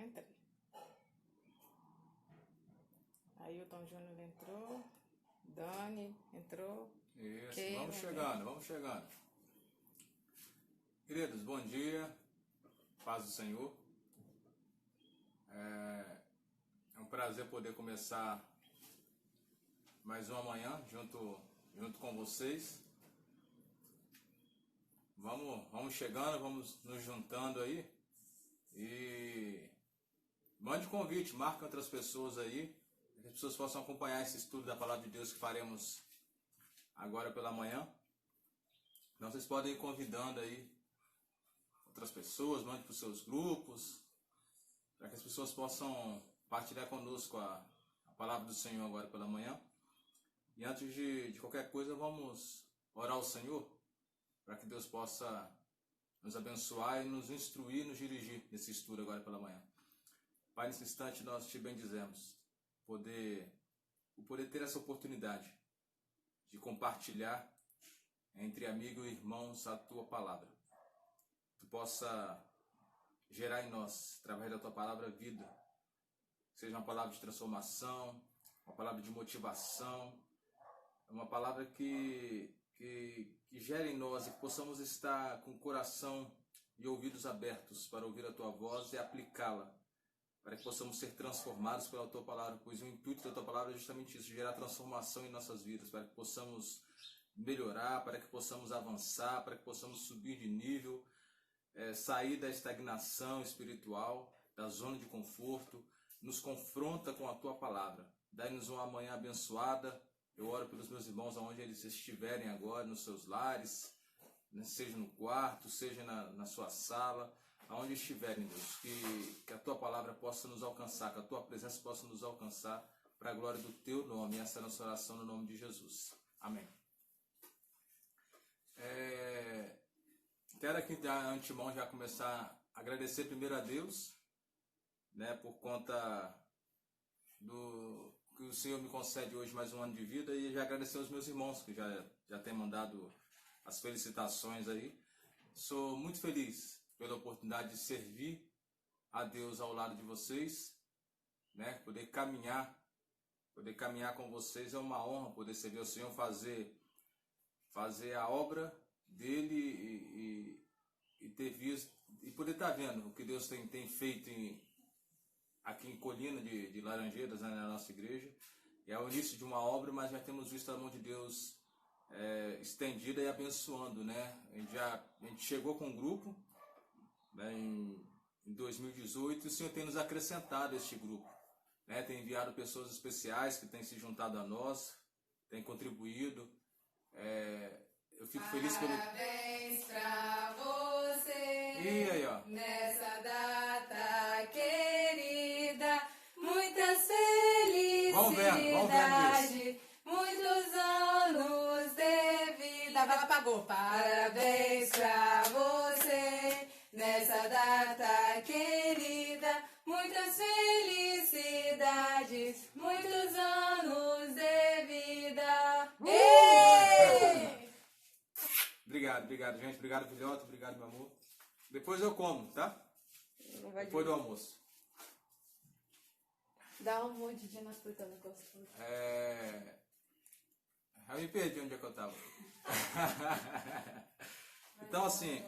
entrei. Ailton Júnior entrou. Dani entrou. Isso, vamos chegando. Queridos, bom dia. Paz do Senhor. É um prazer poder começar mais uma manhã junto com vocês. Vamos chegando, vamos nos juntando aí. E mande convite, marque outras pessoas aí, para que as pessoas possam acompanhar esse estudo da Palavra de Deus que faremos agora pela manhã. Então vocês podem ir convidando aí outras pessoas, mande para os seus grupos, para que as pessoas possam partilhar conosco a Palavra do Senhor agora pela manhã. E antes de qualquer coisa, vamos orar ao Senhor, para que Deus possa nos abençoar e nos instruir, nos dirigir nesse estudo agora pela manhã. Pai, nesse instante nós te bendizemos, poder ter essa oportunidade de compartilhar entre amigos e irmãos a tua palavra. Tu possa gerar em nós, através da tua palavra, vida. Seja uma palavra de transformação, uma palavra de motivação, uma palavra que gere em nós e que possamos estar com o coração e ouvidos abertos para ouvir a tua voz e aplicá-la, para que possamos ser transformados pela tua palavra, pois o intuito da tua palavra é justamente isso, gerar transformação em nossas vidas, para que possamos melhorar, para que possamos avançar, para que possamos subir de nível, sair da estagnação espiritual, da zona de conforto. Nos confronta com a tua palavra. Dai-nos uma manhã abençoada. Eu oro pelos meus irmãos aonde eles estiverem agora, nos seus lares, seja no quarto, seja na sua sala, aonde estiverem, Deus, que a tua palavra possa nos alcançar, que a tua presença possa nos alcançar para a glória do teu nome. Essa é a nossa oração no nome de Jesus. Amém. Quero aqui de antemão já começar a agradecer primeiro a Deus, por conta do que o Senhor me concede hoje mais um ano de vida, e já agradecer aos meus irmãos que já têm mandado as felicitações aí. Sou muito feliz pela oportunidade de servir a Deus ao lado de vocês, poder caminhar com vocês. É uma honra poder servir ao Senhor, fazer a obra dele e ter visto e poder estar vendo o que Deus tem feito aqui em Colina de Laranjeiras, na nossa igreja. É o início de uma obra, mas já temos visto a mão de Deus estendida e abençoando, A gente chegou com um grupo em 2018 e o Senhor tem nos acrescentado a este grupo, Tem enviado pessoas especiais que têm se juntado a nós, têm contribuído. Eu fico feliz pelo... Parabéns pra você. E aí, ó. Nessa data querida, muitas felicidades. Vamos vendo muitos anos de vida. Ela apagou. Parabéns pra você. Nessa data querida, muitas felicidades, muitos anos de vida. Obrigado, gente. Obrigado, filhote. Obrigado, meu amor. Depois eu como, tá? Depois do almoço. Dá um mordidinho na fruta, não gosto. Eu me perdi onde é que eu estava. Então, assim,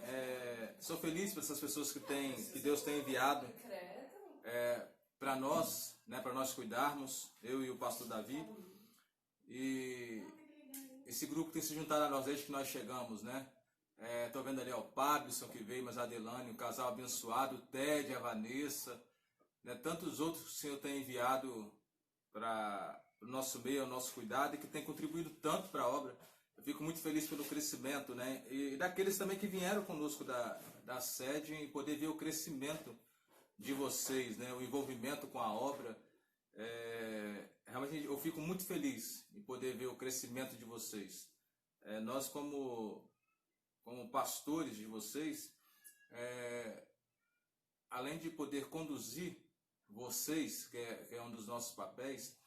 sou feliz por essas pessoas que Deus tem enviado para nós, para nós cuidarmos, eu e o pastor Davi. E esse grupo tem se juntado a nós desde que nós chegamos, Estou vendo ali o Pablisson que veio, mas a Adelane, o casal abençoado, o Ted, a Vanessa, tantos outros que o Senhor tem enviado para o nosso meio, ao nosso cuidado, e que tem contribuído tanto para a obra. Eu fico muito feliz pelo crescimento, E daqueles também que vieram conosco da sede, e poder ver o crescimento de vocês, o envolvimento com a obra. Realmente eu fico muito feliz em poder ver o crescimento de vocês. Nós como pastores de vocês, além de poder conduzir vocês, que é um dos nossos papéis,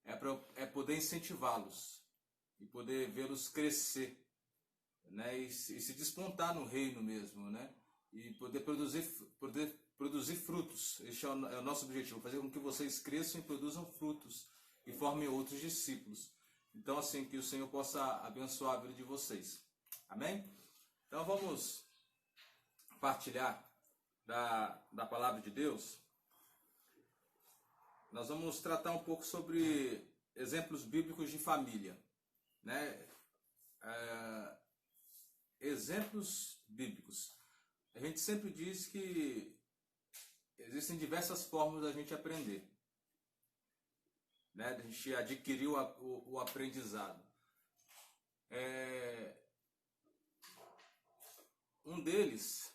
é poder incentivá-los e poder vê-los crescer, e se despontar no reino mesmo, e poder produzir frutos. Este é o nosso objetivo, fazer com que vocês cresçam e produzam frutos e formem outros discípulos. Então, assim, que o Senhor possa abençoar a vida de vocês. Amém? Então, vamos partilhar da palavra de Deus. Nós vamos tratar um pouco sobre exemplos bíblicos de família, né? Exemplos bíblicos. A gente sempre diz que existem diversas formas da gente aprender, né? Da gente adquirir o aprendizado. Um deles,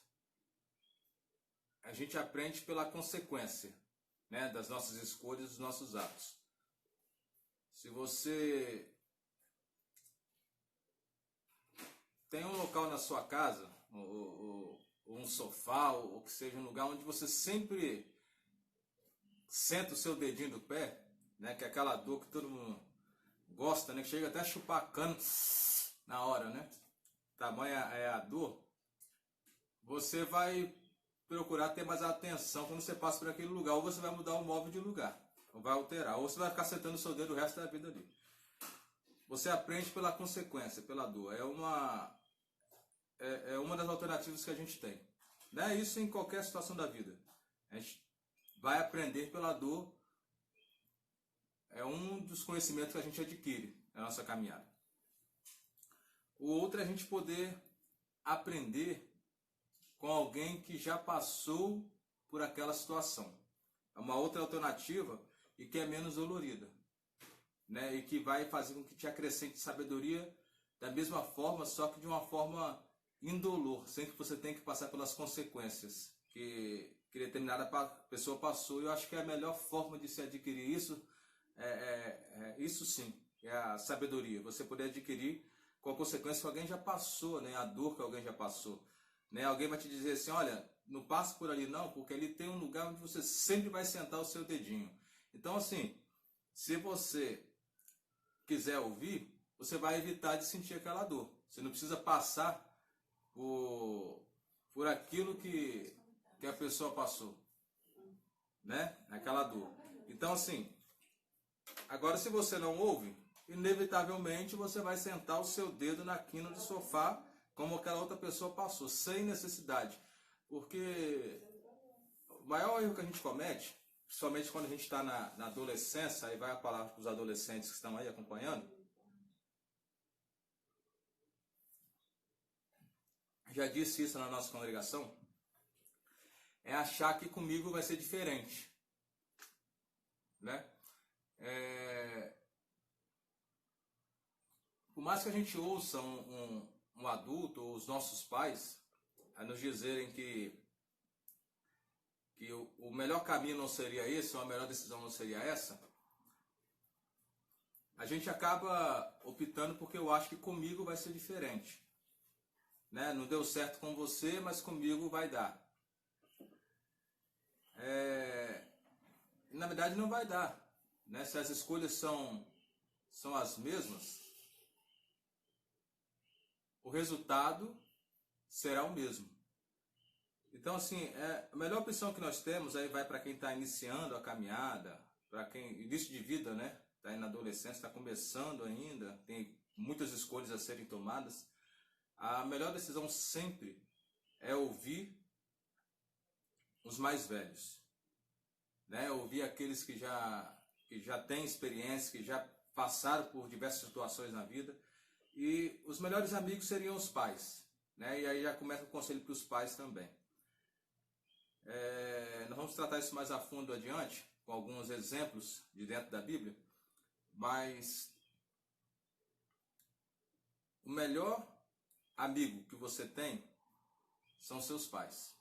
a gente aprende pela consequência, né, das nossas escolhas, dos nossos atos. Se você tem um local na sua casa, ou um sofá, ou que seja um lugar onde você sempre senta o seu dedinho do pé, né, que é aquela dor que todo mundo gosta, né, que chega até a chupar a cana na hora, né? Tamanha é a dor. Você vai procurar ter mais atenção quando você passa por aquele lugar, ou você vai mudar o móvel de lugar, ou vai alterar, ou você vai ficar sentando o seu dedo o resto da vida ali. Você aprende pela consequência, pela dor. É uma das alternativas que a gente tem, né? Isso em qualquer situação da vida. A gente vai aprender pela dor. É um dos conhecimentos que a gente adquire na nossa caminhada. O outro é a gente poder aprender com alguém que já passou por aquela situação. É uma outra alternativa e que é menos dolorida, né? E que vai fazer com que te acrescente sabedoria da mesma forma, só que de uma forma indolor, sem que você tenha que passar pelas consequências que determinada pessoa passou. Eu acho que é a melhor forma de se adquirir isso, isso sim, é a sabedoria. Você poder adquirir com a consequência que alguém já passou, né? A dor que alguém já passou. Né? Alguém vai te dizer assim, olha, não passe por ali não, porque ali tem um lugar onde você sempre vai sentar o seu dedinho. Então, assim, se você quiser ouvir, você vai evitar de sentir aquela dor. Você não precisa passar por aquilo que a pessoa passou, né? Aquela dor. Então, assim, agora se você não ouve, inevitavelmente você vai sentar o seu dedo na quina do sofá, como aquela outra pessoa passou, sem necessidade. Porque o maior erro que a gente comete, principalmente quando a gente está na adolescência, aí vai a palavra para os adolescentes que estão aí acompanhando, já disse isso na nossa congregação, é achar que comigo vai ser diferente, né? Por mais que a gente ouça um adulto ou os nossos pais a nos dizerem que o melhor caminho não seria esse, ou a melhor decisão não seria essa, a gente acaba optando porque eu acho que comigo vai ser diferente, né? Não deu certo com você, mas comigo vai dar. Na verdade não vai dar, né? Se as escolhas são as mesmas, o resultado será o mesmo. Então, assim, a melhor opção que nós temos, aí vai para quem está iniciando a caminhada, para quem, início de vida, né? Está aí na adolescência, está começando ainda, tem muitas escolhas a serem tomadas. A melhor decisão sempre é ouvir os mais velhos, né? Ouvir aqueles que já têm experiência, que já passaram por diversas situações na vida. E os melhores amigos seriam os pais, né? E aí já começa o conselho para os pais também. Nós vamos tratar isso mais a fundo adiante, com alguns exemplos de dentro da Bíblia, mas o melhor amigo que você tem são seus pais.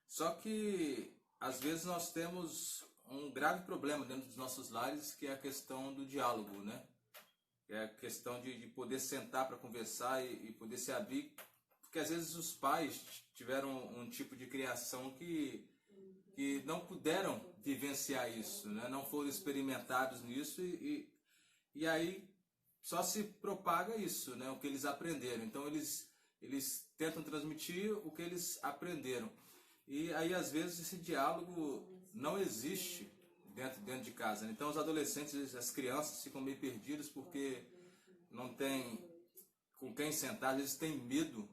Só que às vezes nós temos um grave problema dentro dos nossos lares, que é a questão do diálogo, né? É a questão de poder sentar para conversar e poder se abrir, porque às vezes os pais tiveram um tipo de criação que não puderam vivenciar isso, né? Não foram experimentados nisso e aí só se propaga isso, né? O que eles aprenderam. Então eles eles tentam transmitir o que eles aprenderam. E aí, às vezes, esse diálogo não existe dentro de casa, né? Então, os adolescentes, as crianças ficam meio perdidos porque não tem com quem sentar, às vezes tem medo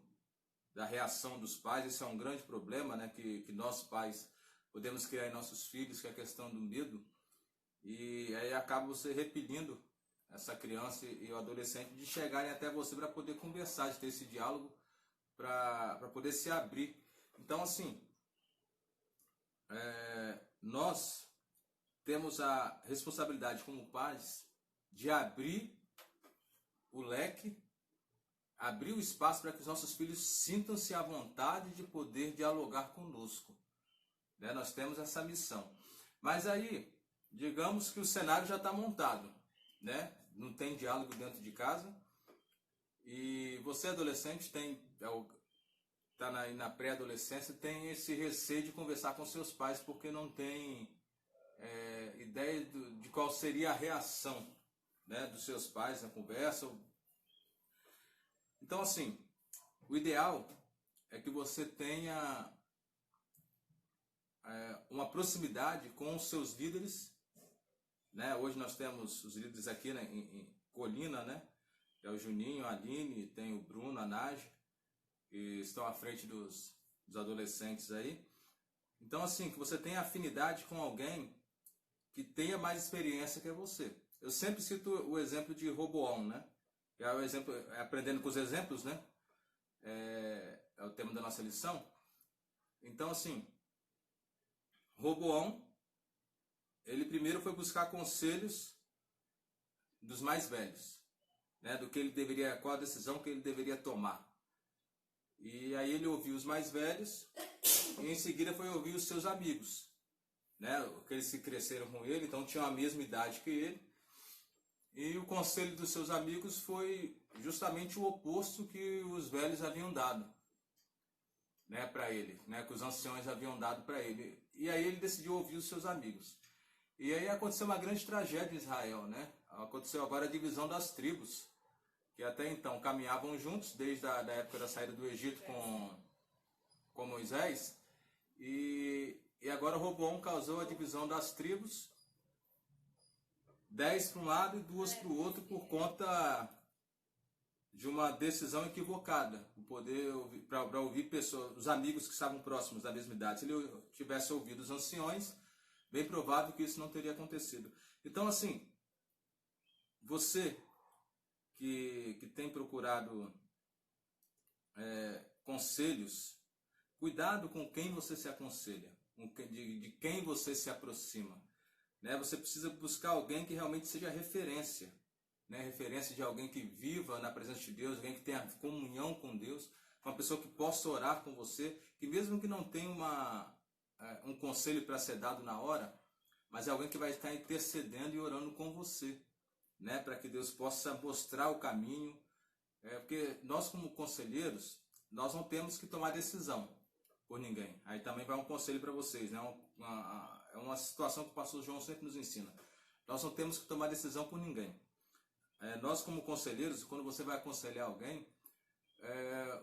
da reação dos pais. Esse é um grande problema, né? Que nós pais podemos criar em nossos filhos, que é a questão do medo. E aí acaba você repelindo essa criança e o adolescente de chegarem até você para poder conversar, de ter esse diálogo, para poder se abrir. Então, assim, nós temos a responsabilidade como pais de abrir o leque, abrir o espaço para que os nossos filhos sintam-se à vontade de poder dialogar conosco. Né? Nós temos essa missão. Mas aí, digamos que o cenário já está montado, né? Não tem diálogo dentro de casa, e você, adolescente, está na pré-adolescência, tem esse receio de conversar com seus pais porque não tem ideia de qual seria a reação, né, dos seus pais na conversa. Então, assim, o ideal é que você tenha uma proximidade com os seus líderes, né? Hoje nós temos os líderes aqui, né, em Colina, né? Que é o Juninho, a Aline, tem o Bruno, a Nádia, que estão à frente dos adolescentes aí. Então, assim, que você tenha afinidade com alguém que tenha mais experiência que você. Eu sempre cito o exemplo de Roboão, né? Que é o exemplo, aprendendo com os exemplos, né? É o tema da nossa lição. Então, assim, Roboão, ele primeiro foi buscar conselhos dos mais velhos, né? Do que ele deveria, qual a decisão que ele deveria tomar. E aí ele ouviu os mais velhos e em seguida foi ouvir os seus amigos, né? Aqueles que cresceram com ele, então tinham a mesma idade que ele. E o conselho dos seus amigos foi justamente o oposto que os velhos haviam dado, né, para ele, né, que os anciões haviam dado para ele. E aí ele decidiu ouvir os seus amigos. E aí aconteceu uma grande tragédia em Israel, né? Aconteceu agora a divisão das tribos, que até então caminhavam juntos desde a época da saída do Egito com Moisés. E agora Roboão causou a divisão das tribos, 10 para um lado e 2 para o outro, por conta de uma decisão equivocada, para ouvir pessoas, os amigos que estavam próximos da mesma idade. Se ele tivesse ouvido os anciões, bem provável que isso não teria acontecido. Então, assim, você que tem procurado conselhos, cuidado com quem você se aconselha, de quem você se aproxima. Né? Você precisa buscar alguém que realmente seja referência, né? Referência de alguém que viva na presença de Deus, alguém que tenha comunhão com Deus, uma pessoa que possa orar com você, que mesmo que não tenha um conselho para ser dado na hora, mas é alguém que vai estar intercedendo e orando com você, né? Para que Deus possa mostrar o caminho, porque nós como conselheiros, nós não temos que tomar decisão por ninguém. Aí também vai um conselho para vocês, né? É uma situação que o pastor João sempre nos ensina. Nós não temos que tomar decisão por ninguém. Nós como conselheiros, quando você vai aconselhar alguém,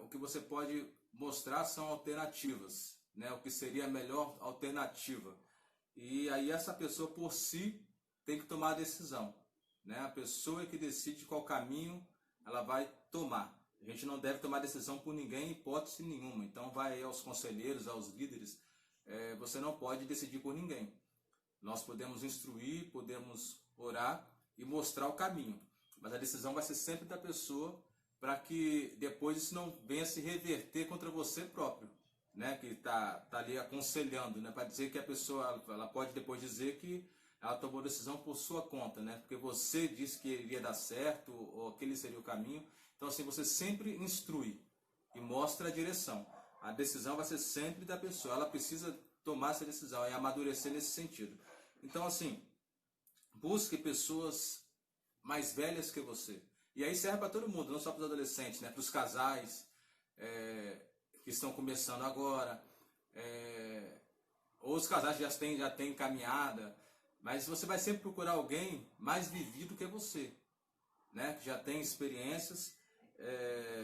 o que você pode mostrar são alternativas, né? O que seria a melhor alternativa. E aí essa pessoa por si tem que tomar a decisão, né? A pessoa é que decide qual caminho ela vai tomar. A gente não deve tomar decisão por ninguém, em hipótese nenhuma. Então vai aos conselheiros, aos líderes, você não pode decidir por ninguém. Nós podemos instruir, podemos orar e mostrar o caminho. Mas a decisão vai ser sempre da pessoa, para que depois isso não venha se reverter contra você próprio, né? Que tá ali aconselhando, né? Para dizer que a pessoa ela pode depois dizer que ela tomou decisão por sua conta, né? Porque você disse que iria dar certo, ou aquele seria o caminho. Então, assim, você sempre instrui e mostra a direção. A decisão vai ser sempre da pessoa. Ela precisa tomar essa decisão e amadurecer nesse sentido. Então, assim, busque pessoas mais velhas que você. E aí serve para todo mundo, não só para os adolescentes, né? Para os casais que estão começando agora, ou os casais que já têm caminhada. Mas você vai sempre procurar alguém mais vivido que você, né? Que já tem experiências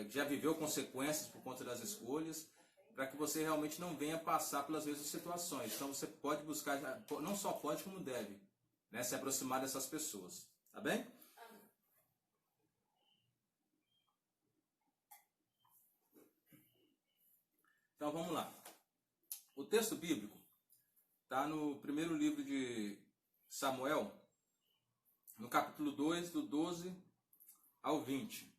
já viveu consequências por conta das escolhas, para que você realmente não venha passar pelas mesmas situações. Então você pode buscar, não só pode como deve, né, se aproximar dessas pessoas. Tá bem? Então vamos lá. O texto bíblico está no primeiro livro de Samuel, no capítulo 2, do 12 ao 20.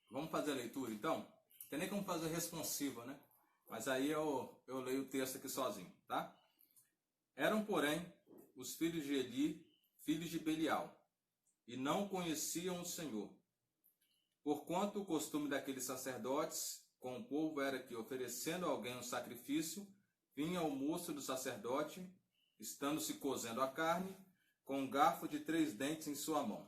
Vamos fazer a leitura então? Não tem nem como fazer responsiva, né? Mas aí eu leio o texto aqui sozinho, tá? Eram, porém, os filhos de Eli, filhos de Belial, e não conheciam o Senhor. Porquanto o costume daqueles sacerdotes com o povo era que, oferecendo a alguém um sacrifício, vinha o moço do sacerdote, estando-se cozendo a carne, com um garfo de 3 dentes em sua mão.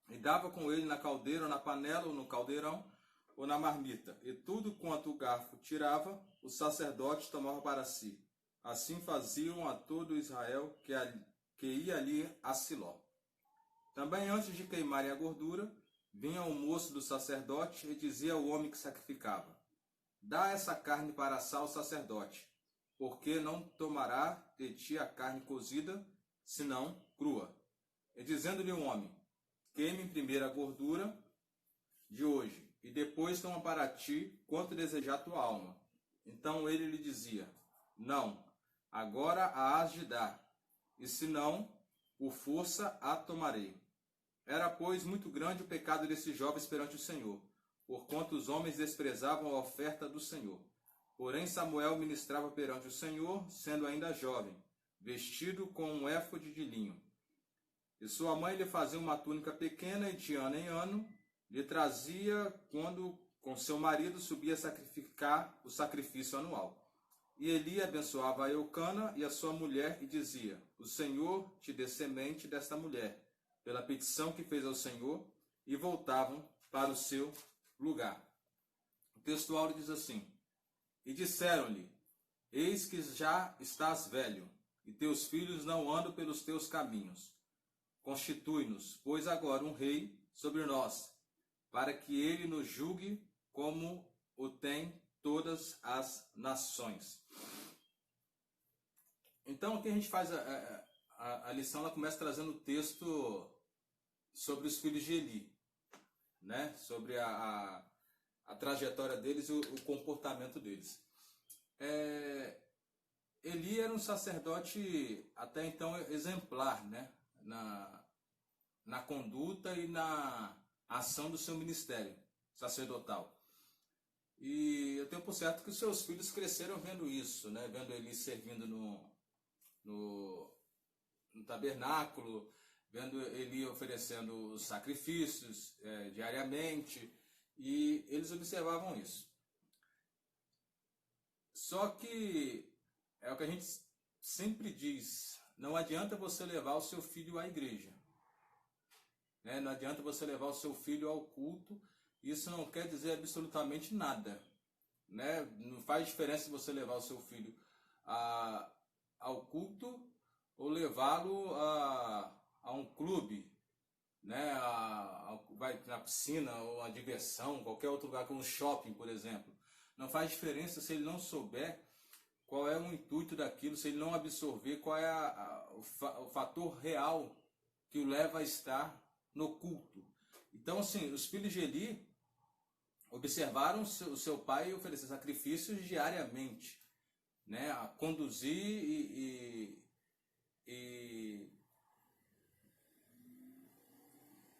E dava com ele na caldeira, ou na panela, ou no caldeirão, ou na marmita. E tudo quanto o garfo tirava, o sacerdote tomava para si. Assim faziam a todo Israel que ia ali a Siló. Também antes de queimarem a gordura, vinha o moço do sacerdote e dizia ao homem que sacrificava: dá essa carne para assar ao sacerdote, porque não tomará de ti a carne cozida, senão crua. E dizendo-lhe o homem: queime primeiro a gordura de hoje, e depois toma para ti quanto desejar tua alma. Então ele lhe dizia: não, agora a hás de dar, e se não, por força a tomarei. Era, pois, muito grande o pecado desses jovens perante o Senhor, porquanto os homens desprezavam a oferta do Senhor. Porém Samuel ministrava perante o Senhor, sendo ainda jovem, vestido com um éfode de linho. E sua mãe lhe fazia uma túnica pequena, e de ano em ano lhe trazia quando com seu marido subia a sacrificar o sacrifício anual. E Eli abençoava a Eucana e a sua mulher, e dizia: o Senhor te dê semente desta mulher, pela petição que fez ao Senhor, e voltavam para o seu lugar. O texto áureo diz assim: e disseram-lhe: eis que já estás velho, e teus filhos não andam pelos teus caminhos. Constitui-nos, pois, agora um rei sobre nós, para que ele nos julgue como o tem todas as nações. Então, o que a gente faz, a lição ela começa trazendo o texto sobre os filhos de Eli, né? Sobre a trajetória deles e o comportamento deles. Eli era um sacerdote até então exemplar, né? Na conduta e na ação do seu ministério sacerdotal. E eu tenho por certo que os seus filhos cresceram vendo isso, né? Vendo Eli servindo no tabernáculo, vendo Eli oferecendo os sacrifícios diariamente, e eles observavam isso. Só que é o que a gente sempre diz: não adianta você levar o seu filho à igreja, né? Não adianta você levar o seu filho ao culto. Isso não quer dizer absolutamente nada, né? Não faz diferença se você levar o seu filho ao culto ou levá-lo a um clube, né? Vai na piscina ou a diversão, qualquer outro lugar, como um shopping, por exemplo. Não faz diferença se ele não souber qual é o intuito daquilo, se ele não absorver qual é o fator real que o leva a estar no culto. Então, assim, os filhos de Eli observaram o seu pai oferecer sacrifícios diariamente, né? A conduzir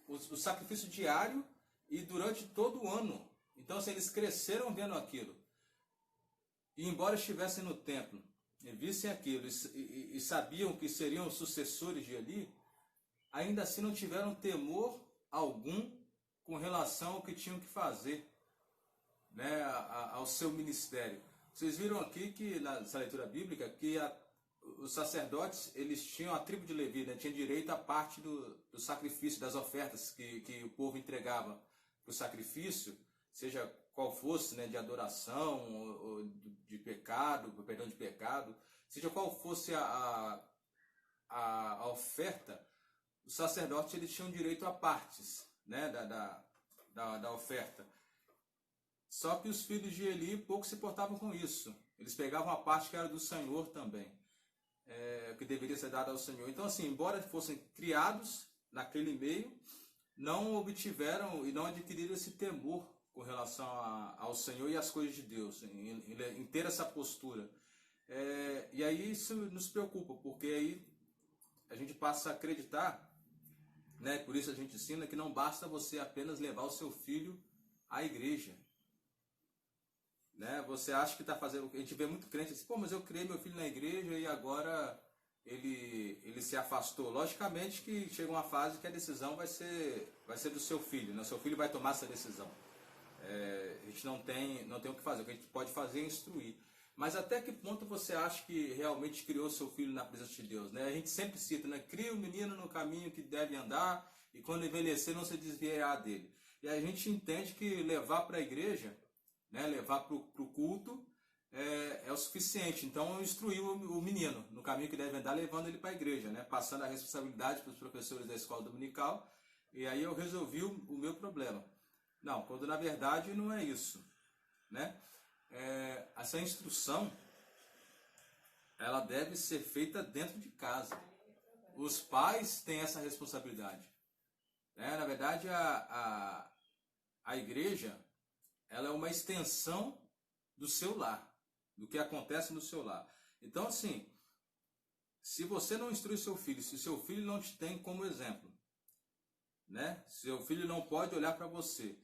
o sacrifício diário e durante todo o ano. Então, assim, eles cresceram vendo aquilo. E embora estivessem no templo e vissem aquilo e sabiam que seriam os sucessores de Eli, ainda assim não tiveram temor algum com relação ao que tinham que fazer, né, ao seu ministério. Vocês viram aqui que nessa leitura bíblica que os sacerdotes, eles tinham, a tribo de Levi, né, tinha direito à parte do sacrifício, das ofertas que o povo entregava para o sacrifício, seja qual fosse, né, de adoração ou de pecado, perdão de pecado, seja qual fosse a oferta, os sacerdotes eles tinham direito a partes, né, da oferta. Só que os filhos de Eli pouco se portavam com isso. Eles pegavam a parte que era do Senhor também, que deveria ser dada ao Senhor. Então, assim, embora fossem criados naquele meio, não obtiveram e não adquiriram esse temor com relação ao Senhor e às coisas de Deus, em ter essa postura. E aí isso nos preocupa, porque aí a gente passa a acreditar, né, por isso a gente ensina que não basta você apenas levar o seu filho à igreja. Né? Você acha que está fazendo... A gente vê muito crente assim, pô, mas eu criei meu filho na igreja e agora ele se afastou. Logicamente que chega uma fase que a decisão vai ser do seu filho, né? O seu filho vai tomar essa decisão. A gente não tem o que fazer. O que a gente pode fazer é instruir. Mas até que ponto você acha que realmente criou seu filho na presença de Deus? Né? A gente sempre cita, né? Cria o menino no caminho que deve andar e quando envelhecer não se desviará dele. E a gente entende que levar para a igreja, né, levar para o culto é o suficiente. Então eu instruí o menino no caminho que deve andar, levando ele para a igreja, né, passando a responsabilidade para os professores da escola dominical, e aí eu resolvi o meu problema. Não, quando na verdade não é isso. Né? Essa instrução ela deve ser feita dentro de casa. Os pais têm essa responsabilidade. Né? Na verdade, a igreja ela é uma extensão do seu lar, do que acontece no seu lar. Então, assim, se você não instrui seu filho, se seu filho não te tem como exemplo, né? Seu filho não pode olhar para você,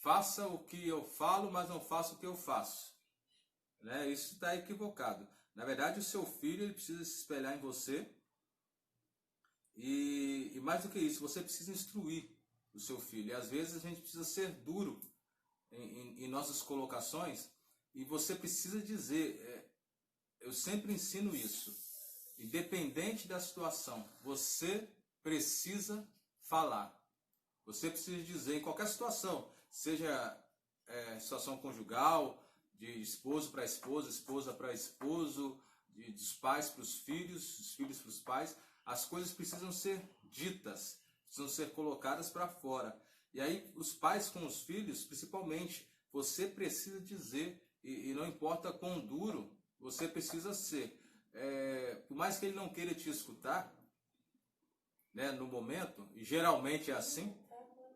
faça o que eu falo, mas não faça o que eu faço. Né? Isso está equivocado. Na verdade, o seu filho ele precisa se espelhar em você e mais do que isso, você precisa instruir o seu filho. E às vezes a gente precisa ser duro em nossas colocações e você precisa dizer, eu sempre ensino isso, independente da situação, você precisa falar. Você precisa dizer em qualquer situação, seja situação conjugal, de esposo para esposa, esposa para esposo, dos pais para os filhos, dos filhos para os pais, as coisas precisam ser ditas, precisam ser colocadas para fora. E aí os pais com os filhos, principalmente, você precisa dizer, e não importa quão duro, você precisa ser. Por mais que ele não queira te escutar, né, no momento, e geralmente é assim,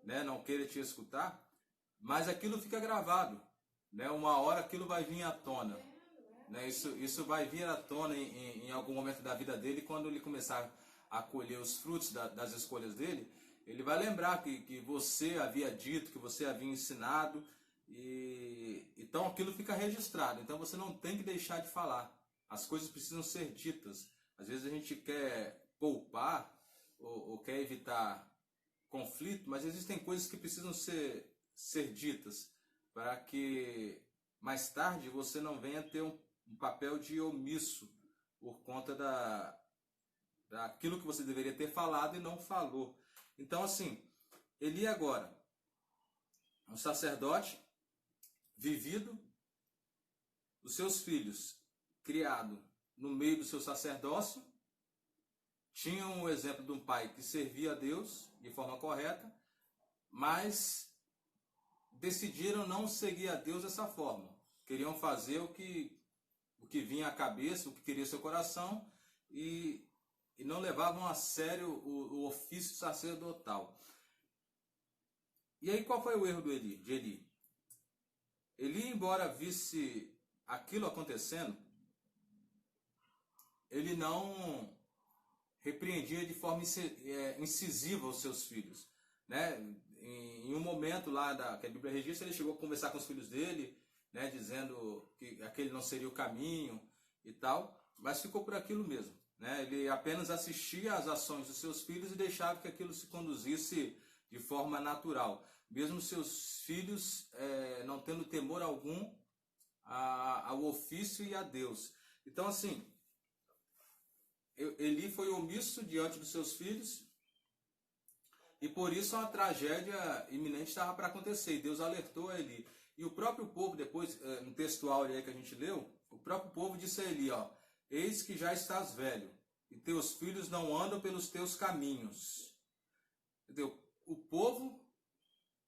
né, não queira te escutar, mas aquilo fica gravado. Né, uma hora aquilo vai vir à tona. Né, isso vai vir à tona em algum momento da vida dele, quando ele começar a colher os frutos das escolhas dele, ele vai lembrar que você havia dito, que você havia ensinado, então aquilo fica registrado. Então você não tem que deixar de falar. As coisas precisam ser ditas. Às vezes a gente quer poupar ou quer evitar conflito, mas existem coisas que precisam ser ditas para que mais tarde você não venha ter um papel de omisso por conta daquilo que você deveria ter falado e não falou. Então, assim, Eli agora, um sacerdote vivido, os seus filhos criados no meio do seu sacerdócio, tinham o exemplo de um pai que servia a Deus de forma correta, mas decidiram não seguir a Deus dessa forma. Queriam fazer o que vinha à cabeça, o que queria seu coração, e não levavam a sério o ofício sacerdotal. E aí qual foi o erro de Eli? Eli, embora visse aquilo acontecendo, ele não repreendia de forma incisiva os seus filhos. Né? Em um momento lá que a Bíblia registra, ele chegou a conversar com os filhos dele, né, dizendo que aquele não seria o caminho e tal, mas ficou por aquilo mesmo. Né? Ele apenas assistia às ações dos seus filhos e deixava que aquilo se conduzisse de forma natural. Mesmo seus filhos não tendo temor algum ao ofício e a Deus. Então, assim, Eli foi omisso diante dos seus filhos e por isso uma tragédia iminente estava para acontecer. E Deus alertou a Eli. E o próprio povo, depois, no textual aí que a gente leu, o próprio povo disse a Eli, eis que já estás velho, e teus filhos não andam pelos teus caminhos. Entendeu? O povo,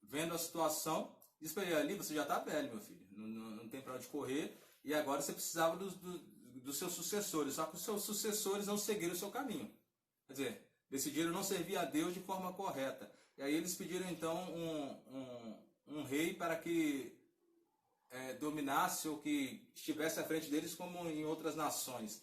vendo a situação, diz para ele, ali você já está velho, meu filho, não tem para onde correr, e agora você precisava dos seus sucessores, só que os seus sucessores não seguiram o seu caminho. Quer dizer, decidiram não servir a Deus de forma correta. E aí eles pediram então um rei para que dominasse ou que estivesse à frente deles como em outras nações.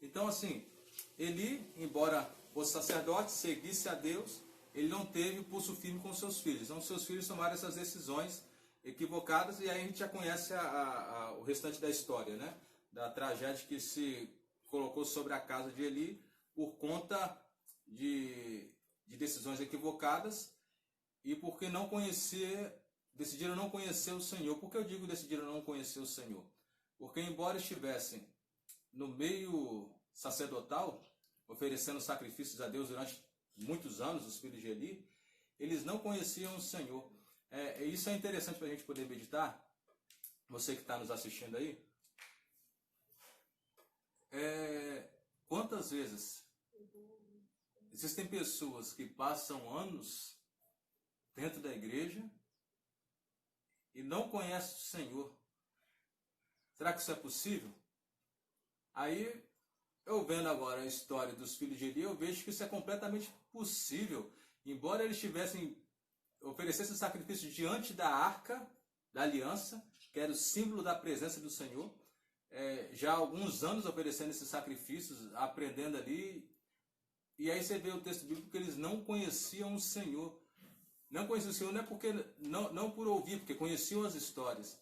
Então assim, Eli, embora fosse sacerdote, seguisse a Deus, ele não teve pulso firme com seus filhos. Então seus filhos tomaram essas decisões equivocadas e aí a gente já conhece o restante da história, né? Da tragédia que se colocou sobre a casa de Eli por conta de decisões equivocadas e porque decidiram não conhecer o Senhor. Por que eu digo decidiram não conhecer o Senhor? Porque embora estivessem no meio sacerdotal, oferecendo sacrifícios a Deus durante muitos anos, os filhos de Eli, eles não conheciam o Senhor. Isso é interessante para a gente poder meditar. Você que está nos assistindo aí, quantas vezes existem pessoas que passam anos dentro da igreja e não conhecem o Senhor? Será que isso é possível? Aí, eu vendo agora a história dos filhos de Eli, eu vejo que isso é completamente possível. Embora eles oferecessem sacrifício diante da arca da aliança, que era o símbolo da presença do Senhor, já há alguns anos oferecendo esses sacrifícios, aprendendo ali. E aí você vê o texto bíblico que eles não conheciam o Senhor. Não conheciam o Senhor não por ouvir, porque conheciam as histórias.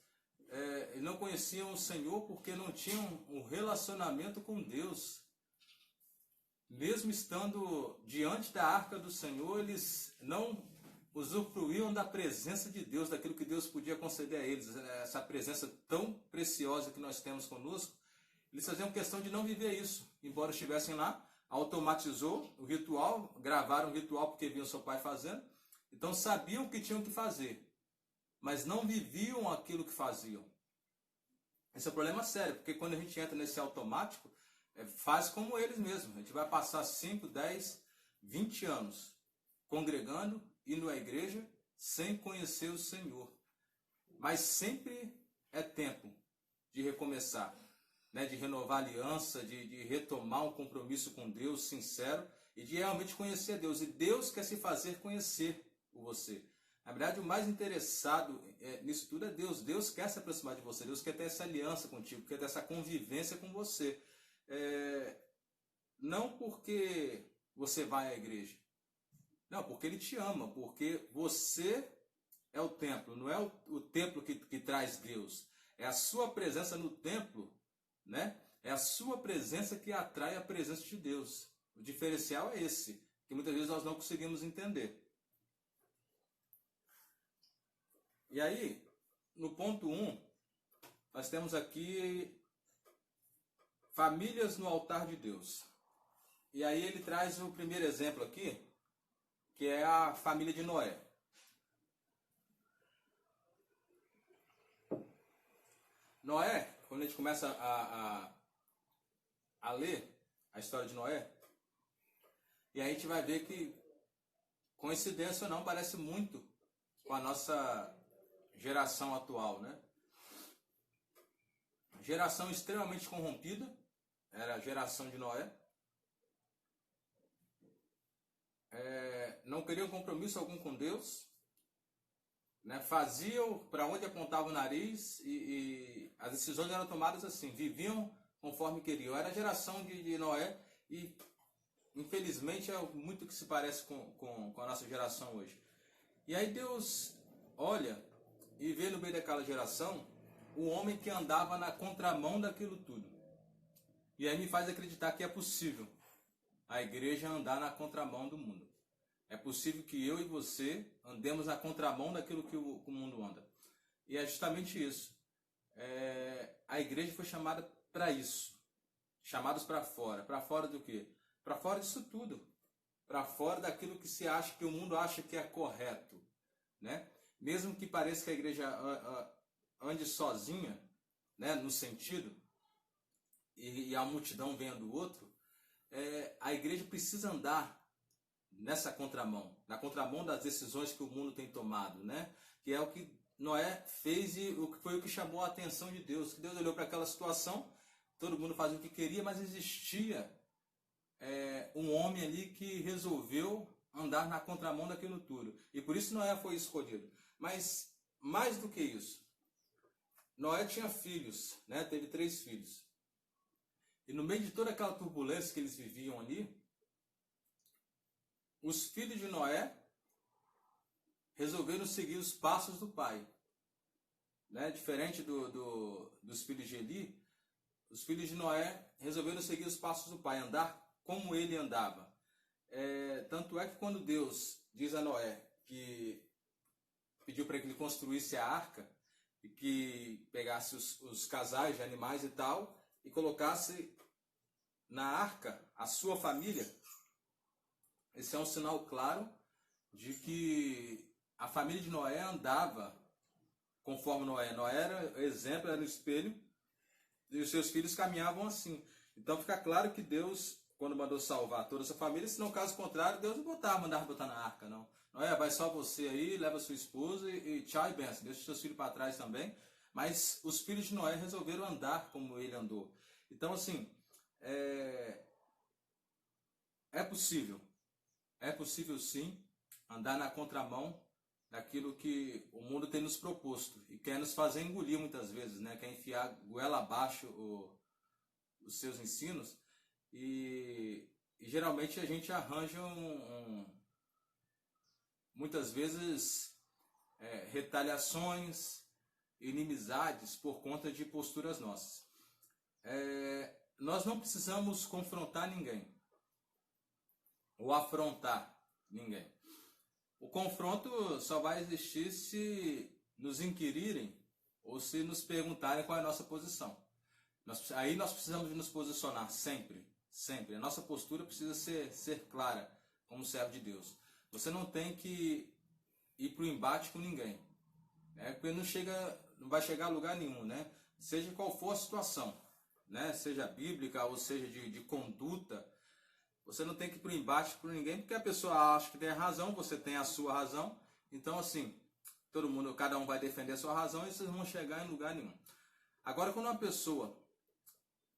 Não conheciam o Senhor porque não tinham um relacionamento com Deus. Mesmo estando diante da arca do Senhor, eles não usufruíam da presença de Deus, daquilo que Deus podia conceder a eles, essa presença tão preciosa que nós temos conosco. Eles faziam questão de não viver isso, embora estivessem lá. Automatizou o ritual, gravaram o ritual porque viam seu pai fazendo, então sabiam o que tinham que fazer, mas não viviam aquilo que faziam. Esse é um problema sério, porque quando a gente entra nesse automático, faz como eles mesmos. A gente vai passar 5, 10, 20 anos congregando, indo à igreja, sem conhecer o Senhor. Mas sempre é tempo de recomeçar, né? De renovar a aliança, de retomar um compromisso com Deus sincero e de realmente conhecer Deus. E Deus quer se fazer conhecer por você. Na verdade, o mais interessado nisso tudo é Deus. Deus quer se aproximar de você. Deus quer ter essa aliança contigo, quer ter essa convivência com você. Não porque você vai à igreja. Não, porque Ele te ama. Porque você é o templo. Não é o templo que traz Deus. É a sua presença no templo, né? É a sua presença que atrai a presença de Deus. O diferencial é esse, que muitas vezes nós não conseguimos entender. E aí, no ponto 1, nós temos aqui famílias no altar de Deus. E aí ele traz o primeiro exemplo aqui, que é a família de Noé. Noé, quando a gente começa a ler a história de Noé, e a gente vai ver que, coincidência ou não, parece muito com a nossa geração atual, né? Geração extremamente corrompida, era a geração de Noé. Não queriam compromisso algum com Deus, né? Faziam para onde apontava o nariz e as decisões eram tomadas assim, viviam conforme queriam. Era a geração de Noé e infelizmente é muito que se parece com a nossa geração hoje. E aí Deus olha e vê no meio daquela geração o homem que andava na contramão daquilo tudo. E aí me faz acreditar que é possível a igreja andar na contramão do mundo. É possível que eu e você andemos na contramão daquilo que o mundo anda. E é justamente isso. A igreja foi chamada para isso. Chamados para fora. Para fora do quê? Para fora disso tudo. Para fora daquilo que se acha, que o mundo acha que é correto, né? Mesmo que pareça que a igreja ande sozinha, né, no sentido, e a multidão venha do outro, a igreja precisa andar nessa contramão, na contramão das decisões que o mundo tem tomado, né? Que é o que Noé fez e foi o que chamou a atenção de Deus. Que Deus olhou para aquela situação, todo mundo fazia o que queria, mas existia um homem ali que resolveu andar na contramão daquilo tudo. E por isso Noé foi escolhido. Mas mais do que isso, Noé tinha filhos, né? Teve 3 filhos. E no meio de toda aquela turbulência que eles viviam ali, os filhos de Noé resolveram seguir os passos do pai. Né? Diferente dos filhos de Eli, os filhos de Noé resolveram seguir os passos do pai, andar como ele andava. Tanto é que quando Deus diz a Noé que pediu para que ele construísse a arca, e que pegasse os casais de animais e tal, e colocasse na arca a sua família, esse é um sinal claro de que a família de Noé andava conforme Noé. Noé era exemplo, era o espelho, e os seus filhos caminhavam assim. Então fica claro que Deus, quando mandou salvar toda essa família, senão caso contrário, Deus não mandava botar na arca, não. Noé, vai só você aí, leva sua esposa e tchau e benção. Deixa seus filhos para trás também. Mas os filhos de Noé resolveram andar como ele andou. Então, assim, é possível sim andar na contramão daquilo que o mundo tem nos proposto e quer nos fazer engolir muitas vezes, né? Quer enfiar goela abaixo os seus ensinos e geralmente a gente arranja muitas vezes retaliações, inimizades por conta de posturas nossas. Nós não precisamos confrontar ninguém ou afrontar ninguém. O confronto só vai existir se nos inquirirem ou se nos perguntarem qual é a nossa posição. Aí nós precisamos de nos posicionar sempre, sempre. A nossa postura precisa ser clara como servo de Deus. Você não tem que ir para o embate com ninguém, né? Porque não vai chegar a lugar nenhum, né? Seja qual for a situação, né? Seja bíblica ou seja de conduta, você não tem que ir para o embate com ninguém, porque a pessoa acha que tem a razão, você tem a sua razão. Então, assim, cada um vai defender a sua razão e vocês não vão chegar em lugar nenhum. Agora, quando uma pessoa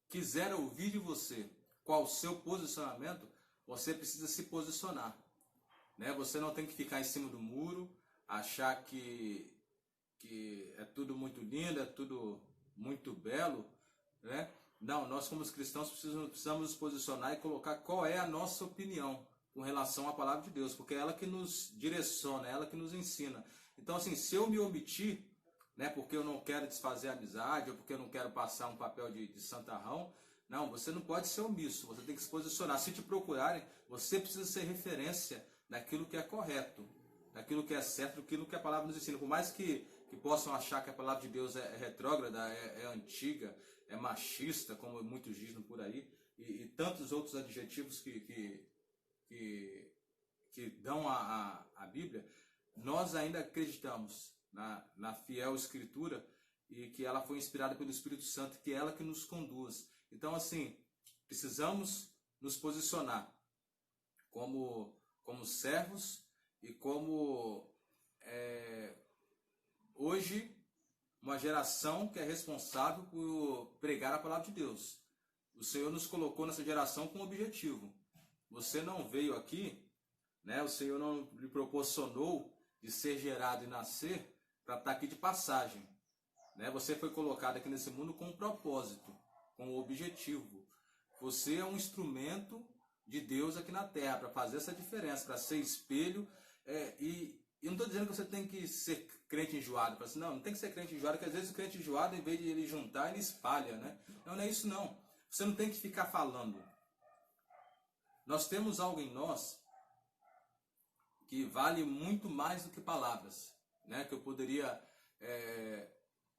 quiser ouvir de você qual o seu posicionamento, você precisa se posicionar. Né? Você não tem que ficar em cima do muro, achar que é tudo muito lindo, é tudo muito belo, né? Não, nós como cristãos precisamos nos posicionar e colocar qual é a nossa opinião com relação à palavra de Deus, porque é ela que nos direciona, é ela que nos ensina. Então, assim, se eu me omitir, né, porque eu não quero desfazer a amizade, ou porque eu não quero passar um papel de santarrão, não, você não pode ser omisso, você tem que se posicionar. Se te procurarem, você precisa ser referência daquilo que é correto, daquilo que é certo, daquilo que a palavra nos ensina. Por mais que possam achar que a palavra de Deus é retrógrada, é antiga, é machista, como muitos dizem por aí, e tantos outros adjetivos que dão a Bíblia, nós ainda acreditamos na fiel Escritura e que ela foi inspirada pelo Espírito Santo, que é ela que nos conduz. Então, assim, precisamos nos posicionar como servos e como hoje uma geração que é responsável por pregar a palavra de Deus. O Senhor nos colocou nessa geração com um objetivo. Você não veio aqui, né? O Senhor não lhe proporcionou de ser gerado e nascer para estar aqui de passagem. Né? Você foi colocado aqui nesse mundo com um propósito, com um objetivo. Você é um instrumento de Deus aqui na terra para fazer essa diferença, para ser espelho. E eu não estou dizendo que você tem que ser crente enjoado. Assim, não tem que ser crente enjoado, porque às vezes o crente enjoado, em vez de ele juntar, ele espalha. Né? Não é isso não. Você não tem que ficar falando. Nós temos algo em nós que vale muito mais do que palavras. Né? Que eu poderia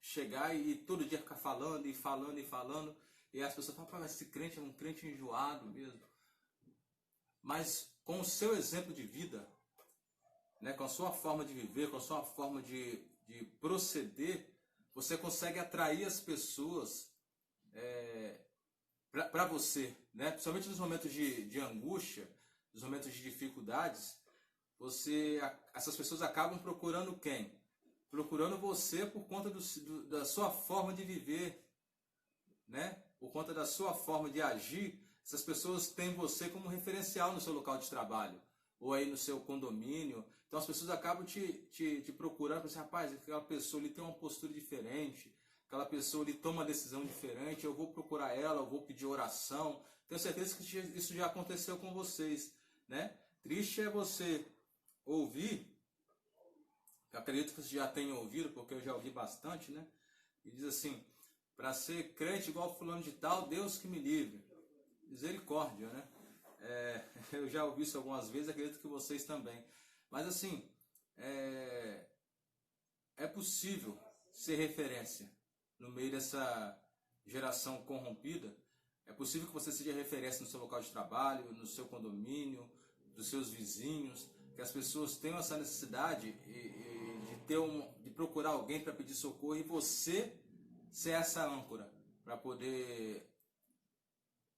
chegar e todo dia ficar falando e falando e falando. E as pessoas falam, esse crente é um crente enjoado mesmo. Mas com o seu exemplo de vida, né, com a sua forma de viver, com a sua forma de proceder, você consegue atrair as pessoas para você, né? Principalmente nos momentos de angústia, nos momentos de dificuldades. essas pessoas acabam procurando quem? Procurando você por conta da sua forma de viver, né? Por conta da sua forma de agir. Essas pessoas têm você como referencial no seu local de trabalho, ou aí no seu condomínio. Então as pessoas acabam te procurando, para assim, rapaz, aquela pessoa ali tem uma postura diferente, aquela pessoa ali toma uma decisão diferente, eu vou procurar ela, eu vou pedir oração. Tenho certeza que isso já aconteceu com vocês, né? Triste é você ouvir, eu acredito que você já tenha ouvido, porque eu já ouvi bastante, né? E diz assim, para ser crente igual fulano de tal, Deus que me livre. Misericórdia, né? Eu já ouvi isso algumas vezes, acredito que vocês também. Mas assim, é possível ser referência no meio dessa geração corrompida. É possível que você seja referência no seu local de trabalho, no seu condomínio, dos seus vizinhos, que as pessoas tenham essa necessidade de procurar alguém para pedir socorro e você ser essa âncora para poder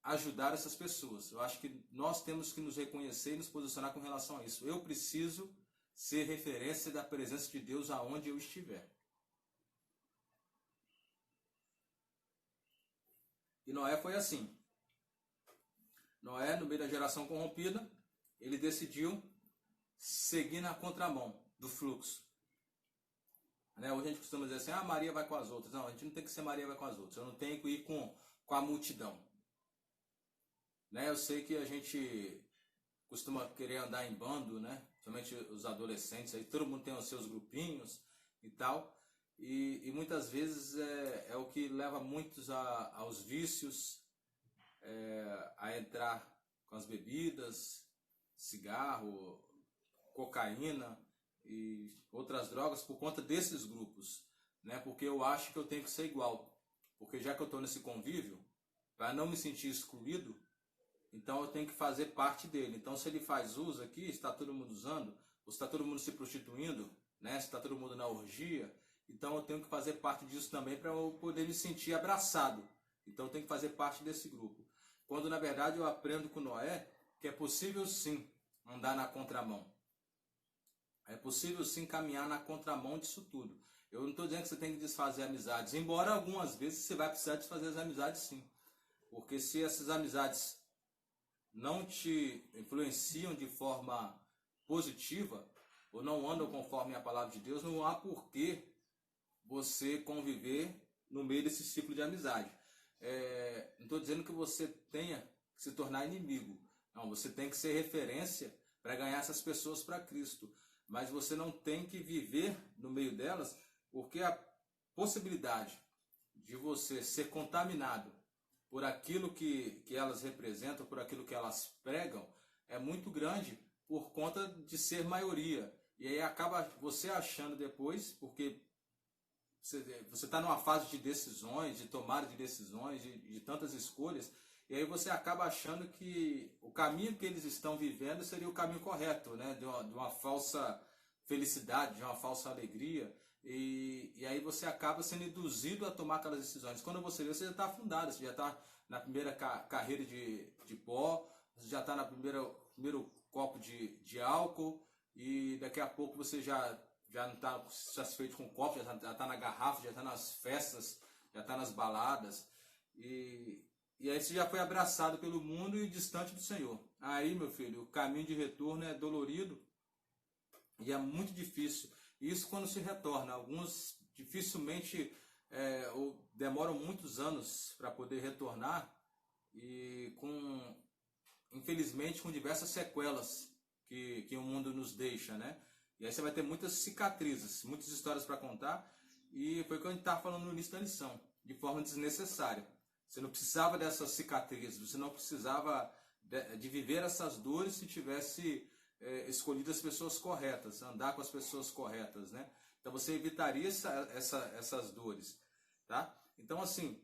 ajudar essas pessoas. Eu acho que nós temos que nos reconhecer e nos posicionar com relação a isso. Eu preciso ser referência da presença de Deus aonde eu estiver. E Noé foi assim. Noé, no meio da geração corrompida, ele decidiu seguir na contramão do fluxo. Né? Hoje a gente costuma dizer assim, Maria vai com as outras. Não, a gente não tem que ser Maria vai com as outras. Eu não tenho que ir com a multidão. Né? Eu sei que a gente costuma querer andar em bando, né? Somente os adolescentes, aí todo mundo tem os seus grupinhos e tal. E muitas vezes é o que leva muitos aos vícios, a entrar com as bebidas, cigarro, cocaína e outras drogas por conta desses grupos, né? Porque eu acho que eu tenho que ser igual, porque já que eu estou nesse convívio, para não me sentir excluído, então eu tenho que fazer parte dele. Então se ele faz uso aqui, está todo mundo usando, ou está todo mundo se prostituindo, né? Se está todo mundo na orgia, então eu tenho que fazer parte disso também para eu poder me sentir abraçado. Então eu tenho que fazer parte desse grupo. Quando na verdade eu aprendo com Noé que é possível sim andar na contramão. É possível sim caminhar na contramão disso tudo. Eu não estou dizendo que você tem que desfazer amizades, embora algumas vezes você vai precisar desfazer as amizades sim. Porque se essas amizades não te influenciam de forma positiva, ou não andam conforme a palavra de Deus, não há porquê você conviver no meio desse ciclo de amizade. Não estou dizendo que você tenha que se tornar inimigo. Não, você tem que ser referência para ganhar essas pessoas para Cristo. Mas você não tem que viver no meio delas, porque a possibilidade de você ser contaminado por aquilo que elas representam, por aquilo que elas pregam, é muito grande por conta de ser maioria. E aí acaba você achando depois, porque você está numa fase de decisões, de tomada de decisões, de tantas escolhas, e aí você acaba achando que o caminho que eles estão vivendo seria o caminho correto, né? de uma falsa felicidade, de uma falsa alegria, e aí você acaba sendo induzido a tomar aquelas decisões. Quando você vê, você já está afundado, você já está na carreira de pó, você já está no primeiro copo de álcool, e daqui a pouco você já não está satisfeito com o copo, já está na garrafa, já está nas festas, já está nas baladas, e aí você já foi abraçado pelo mundo e distante do Senhor. Aí, meu filho, o caminho de retorno é dolorido e é muito difícil. Isso quando se retorna. Alguns dificilmente ou demoram muitos anos para poder retornar e infelizmente com diversas sequelas que o mundo nos deixa, né? E aí você vai ter muitas cicatrizes, muitas histórias para contar, e foi o que a gente estava falando no início da lição, de forma desnecessária. Você não precisava dessas cicatrizes, você não precisava de viver essas dores se tivesse escolhido as pessoas corretas, andar com as pessoas corretas, né? Então você evitaria essas dores, tá? Então assim,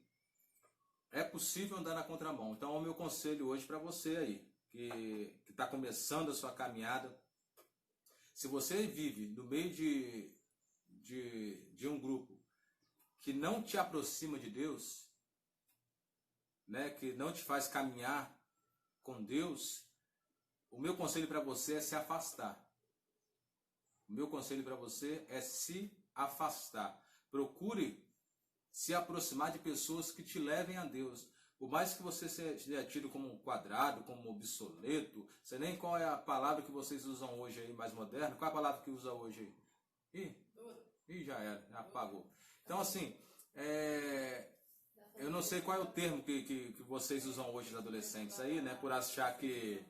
é possível andar na contramão. Então é o meu conselho hoje para você aí, que está começando a sua caminhada. Se você vive no meio de um grupo que não te aproxima de Deus, né, que não te faz caminhar com Deus, o meu conselho para você é se afastar. o meu conselho para você é se afastar. Procure se aproximar de pessoas que te levem a Deus. Por mais que você seja tido como quadrado, como obsoleto, sei nem qual é a palavra que vocês usam hoje aí, mais moderna. Qual é a palavra que usa hoje aí? Ih, já era, já apagou. Então, assim, eu não sei qual é o termo que vocês usam hoje, os adolescentes aí, né? Por achar que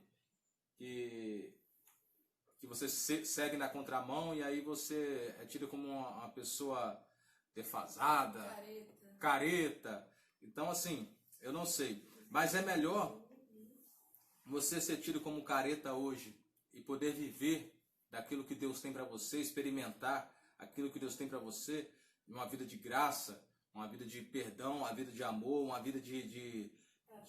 você segue na contramão e aí você é tido como uma pessoa defasada, careta. Então, assim, eu não sei. Mas é melhor você ser tido como careta hoje e poder viver daquilo que Deus tem para você, experimentar aquilo que Deus tem para você, uma vida de graça, uma vida de perdão, uma vida de amor, uma vida de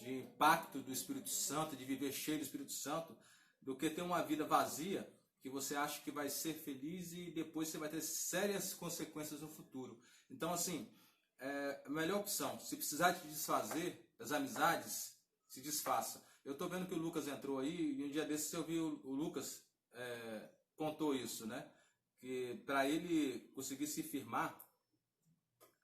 impacto do Espírito Santo, de viver cheio do Espírito Santo, do que ter uma vida vazia que você acha que vai ser feliz e depois você vai ter sérias consequências no futuro. Então, assim, a melhor opção, se precisar te desfazer das amizades, se desfaça. Eu estou vendo que o Lucas entrou aí e um dia desses eu vi o Lucas contou isso, né? Que para ele conseguir se firmar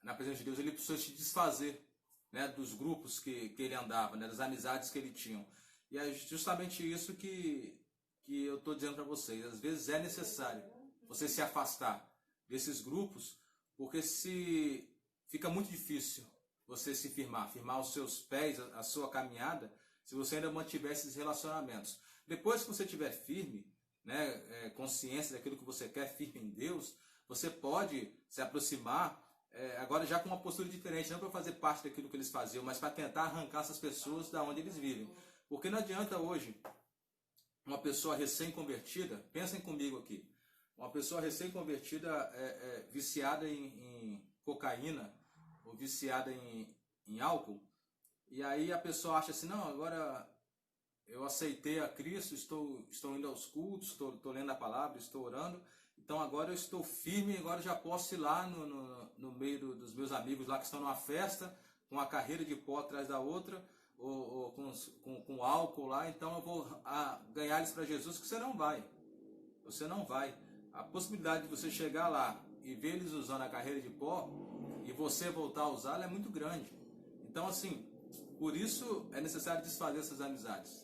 na presença de Deus, ele precisou se desfazer, né, dos grupos que ele andava, né, das amizades que ele tinha. E é justamente isso que eu estou dizendo para vocês. Às vezes é necessário você se afastar desses grupos, porque se fica muito difícil você se firmar os seus pés, a sua caminhada, se você ainda mantiver esses relacionamentos. Depois que você estiver firme, né, consciência daquilo que você quer, firme em Deus, você pode se aproximar, agora já com uma postura diferente, não para fazer parte daquilo que eles faziam, mas para tentar arrancar essas pessoas da onde eles vivem. Porque não adianta hoje uma pessoa recém-convertida, pensem comigo aqui, uma pessoa recém-convertida viciada em cocaína ou viciada em álcool, e aí a pessoa acha assim, não, agora eu aceitei a Cristo, estou indo aos cultos, estou lendo a palavra, estou orando, então agora eu estou firme, agora eu já posso ir lá no meio dos meus amigos lá que estão numa festa, com uma carreira de pó atrás da outra, ou com álcool lá, então eu vou ganhar eles para Jesus, que você não vai. Você não vai. A possibilidade de você chegar lá e ver eles usando a carreira de pó e você voltar a usá-la é muito grande. Então, assim, por isso é necessário desfazer essas amizades,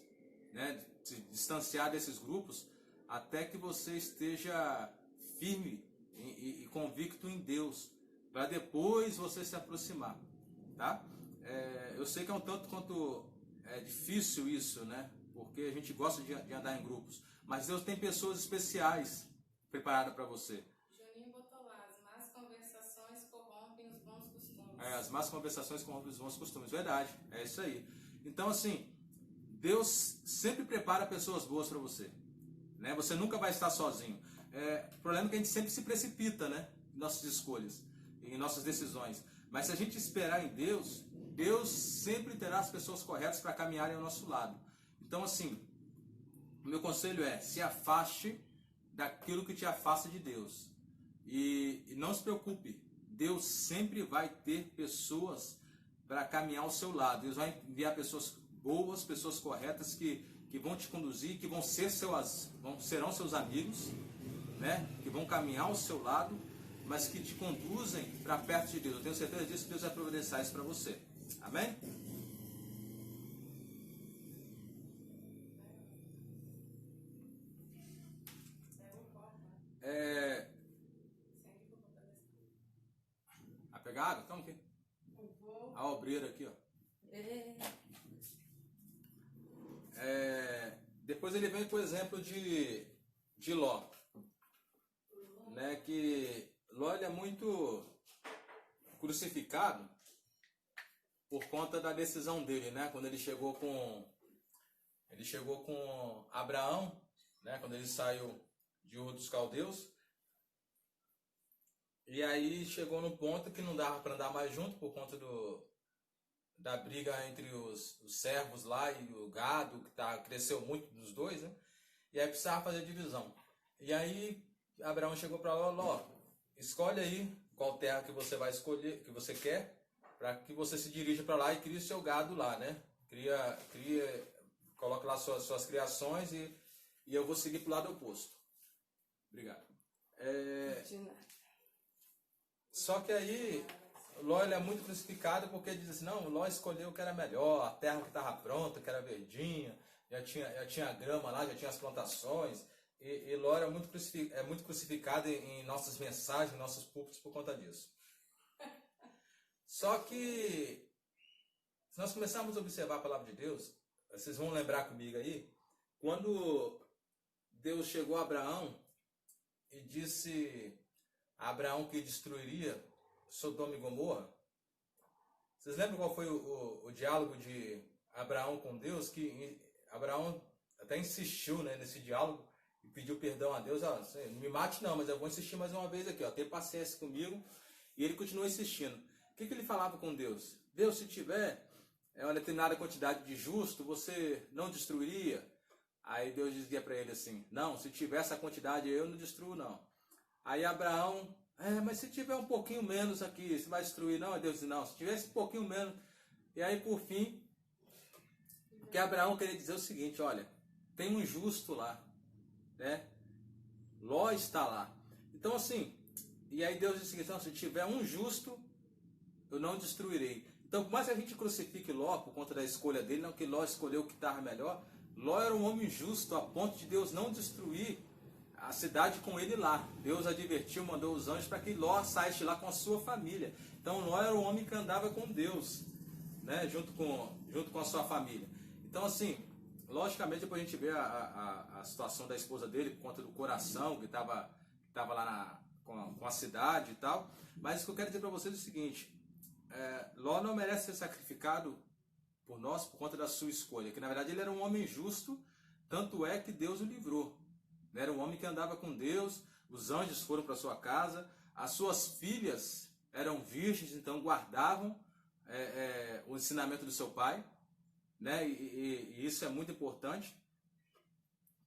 né? Se distanciar desses grupos até que você esteja firme e convicto em Deus, para depois você se aproximar, tá? Eu sei que é um tanto quanto difícil isso, né? Porque a gente gosta de andar em grupos, mas Deus tem pessoas especiais preparadas para você. Juninho botou lá, as más conversações corrompem os bons costumes. As más conversações corrompem os bons costumes, verdade, é isso aí. Então, assim, Deus sempre prepara pessoas boas para você, né? Você nunca vai estar sozinho. O problema é que a gente sempre se precipita, né? Em nossas escolhas, em nossas decisões. Mas se a gente esperar em Deus, Deus sempre terá as pessoas corretas para caminharem ao nosso lado. Então, assim, o meu conselho é, se afaste daquilo que te afasta de Deus. E não se preocupe, Deus sempre vai ter pessoas para caminhar ao seu lado. Deus vai enviar pessoas boas, pessoas corretas que vão te conduzir, que serão seus amigos, né? Que vão caminhar ao seu lado, mas que te conduzem para perto de Deus. Eu tenho certeza disso, que Deus vai providenciar isso para você. Amém? A pegar água? Toma aqui. A obreira aqui, ó. Depois ele vem com o exemplo de Ló, né? Que Ló ele é muito crucificado por conta da decisão dele, né? Quando ele chegou com Abraão, né? Quando ele saiu de Ur dos Caldeus, e aí chegou no ponto que não dava para andar mais junto por conta da briga entre os servos lá e o gado, que cresceu muito dos dois, né? E aí precisava fazer divisão. E aí Abraão chegou para Ló, escolhe aí qual terra que você vai escolher, que você quer, para que você se dirija para lá e crie o seu gado lá, né? Coloque lá suas criações e eu vou seguir para o lado oposto. Obrigado. Só que aí Ló ele é muito crucificado porque diz assim, não, Ló escolheu o que era melhor, a terra que estava pronta, que era verdinha, já tinha grama lá, já tinha as plantações, e Ló era muito crucificado em nossas mensagens, em nossos púlpitos por conta disso. Só que, se nós começarmos a observar a palavra de Deus, vocês vão lembrar comigo aí, quando Deus chegou a Abraão e disse a Abraão que destruiria Sodoma e Gomorra, vocês lembram qual foi o diálogo de Abraão com Deus? Que Abraão até insistiu, né, nesse diálogo e pediu perdão a Deus. Ó, não me mate não, mas eu vou insistir mais uma vez aqui, ó, tenha paciência comigo. E ele continuou insistindo. O que ele falava com Deus? Deus, se tiver uma determinada quantidade de justo, você não destruiria? Aí Deus dizia para ele assim, não, se tiver essa quantidade eu não destruo não. Aí Abraão, mas se tiver um pouquinho menos aqui, você vai destruir não? Aí Deus disse, não, se tivesse um pouquinho menos. E aí por fim, que Abraão queria dizer o seguinte, olha, tem um justo lá, né? Ló está lá. Então assim, e aí Deus disse o seguinte, então, se tiver um justo, eu não destruirei. Então, por mais que a gente crucifique Ló por conta da escolha dele, não que Ló escolheu o que estava melhor, Ló era um homem justo a ponto de Deus não destruir a cidade com ele lá. Deus advertiu, mandou os anjos para que Ló saísse lá com a sua família. Então Ló era um homem que andava com Deus, né, junto com a sua família. Então assim, logicamente depois a gente vê a situação da esposa dele por conta do coração que estava lá com a cidade e tal. Mas o que eu quero dizer para vocês é o seguinte, Ló não merece ser sacrificado por nós por conta da sua escolha, que na verdade ele era um homem justo, tanto é que Deus o livrou. Era um homem que andava com Deus, os anjos foram para sua casa, as suas filhas eram virgens, então guardavam o ensinamento do seu pai, né? E isso é muito importante,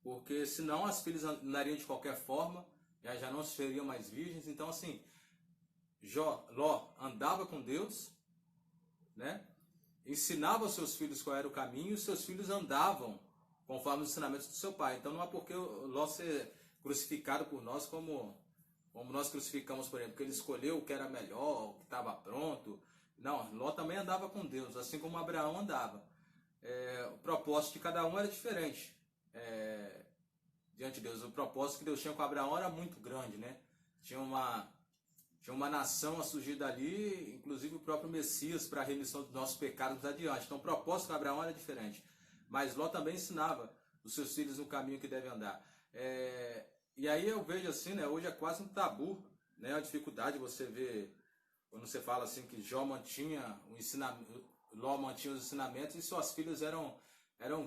porque senão as filhas andariam de qualquer forma, já não seriam mais virgens. Então assim, Ló andava com Deus, né? Ensinava aos seus filhos qual era o caminho, e os seus filhos andavam conforme os ensinamentos do seu pai. Então não há por que Ló ser crucificado por nós como nós crucificamos por ele, porque ele escolheu o que era melhor, o que estava pronto. Não, Ló também andava com Deus, assim como Abraão andava. O propósito de cada um era diferente diante de Deus. O propósito que Deus tinha com Abraão era muito grande, né? Tinha uma nação a surgir dali, inclusive o próprio Messias para a remissão dos nossos pecados adiante. Então o propósito com Abraão era diferente. Mas Ló também ensinava os seus filhos no caminho que devem andar. E aí eu vejo assim, né, hoje é quase um tabu, né, a dificuldade de você ver, quando você fala assim que Ló mantinha os ensinamentos e suas filhas eram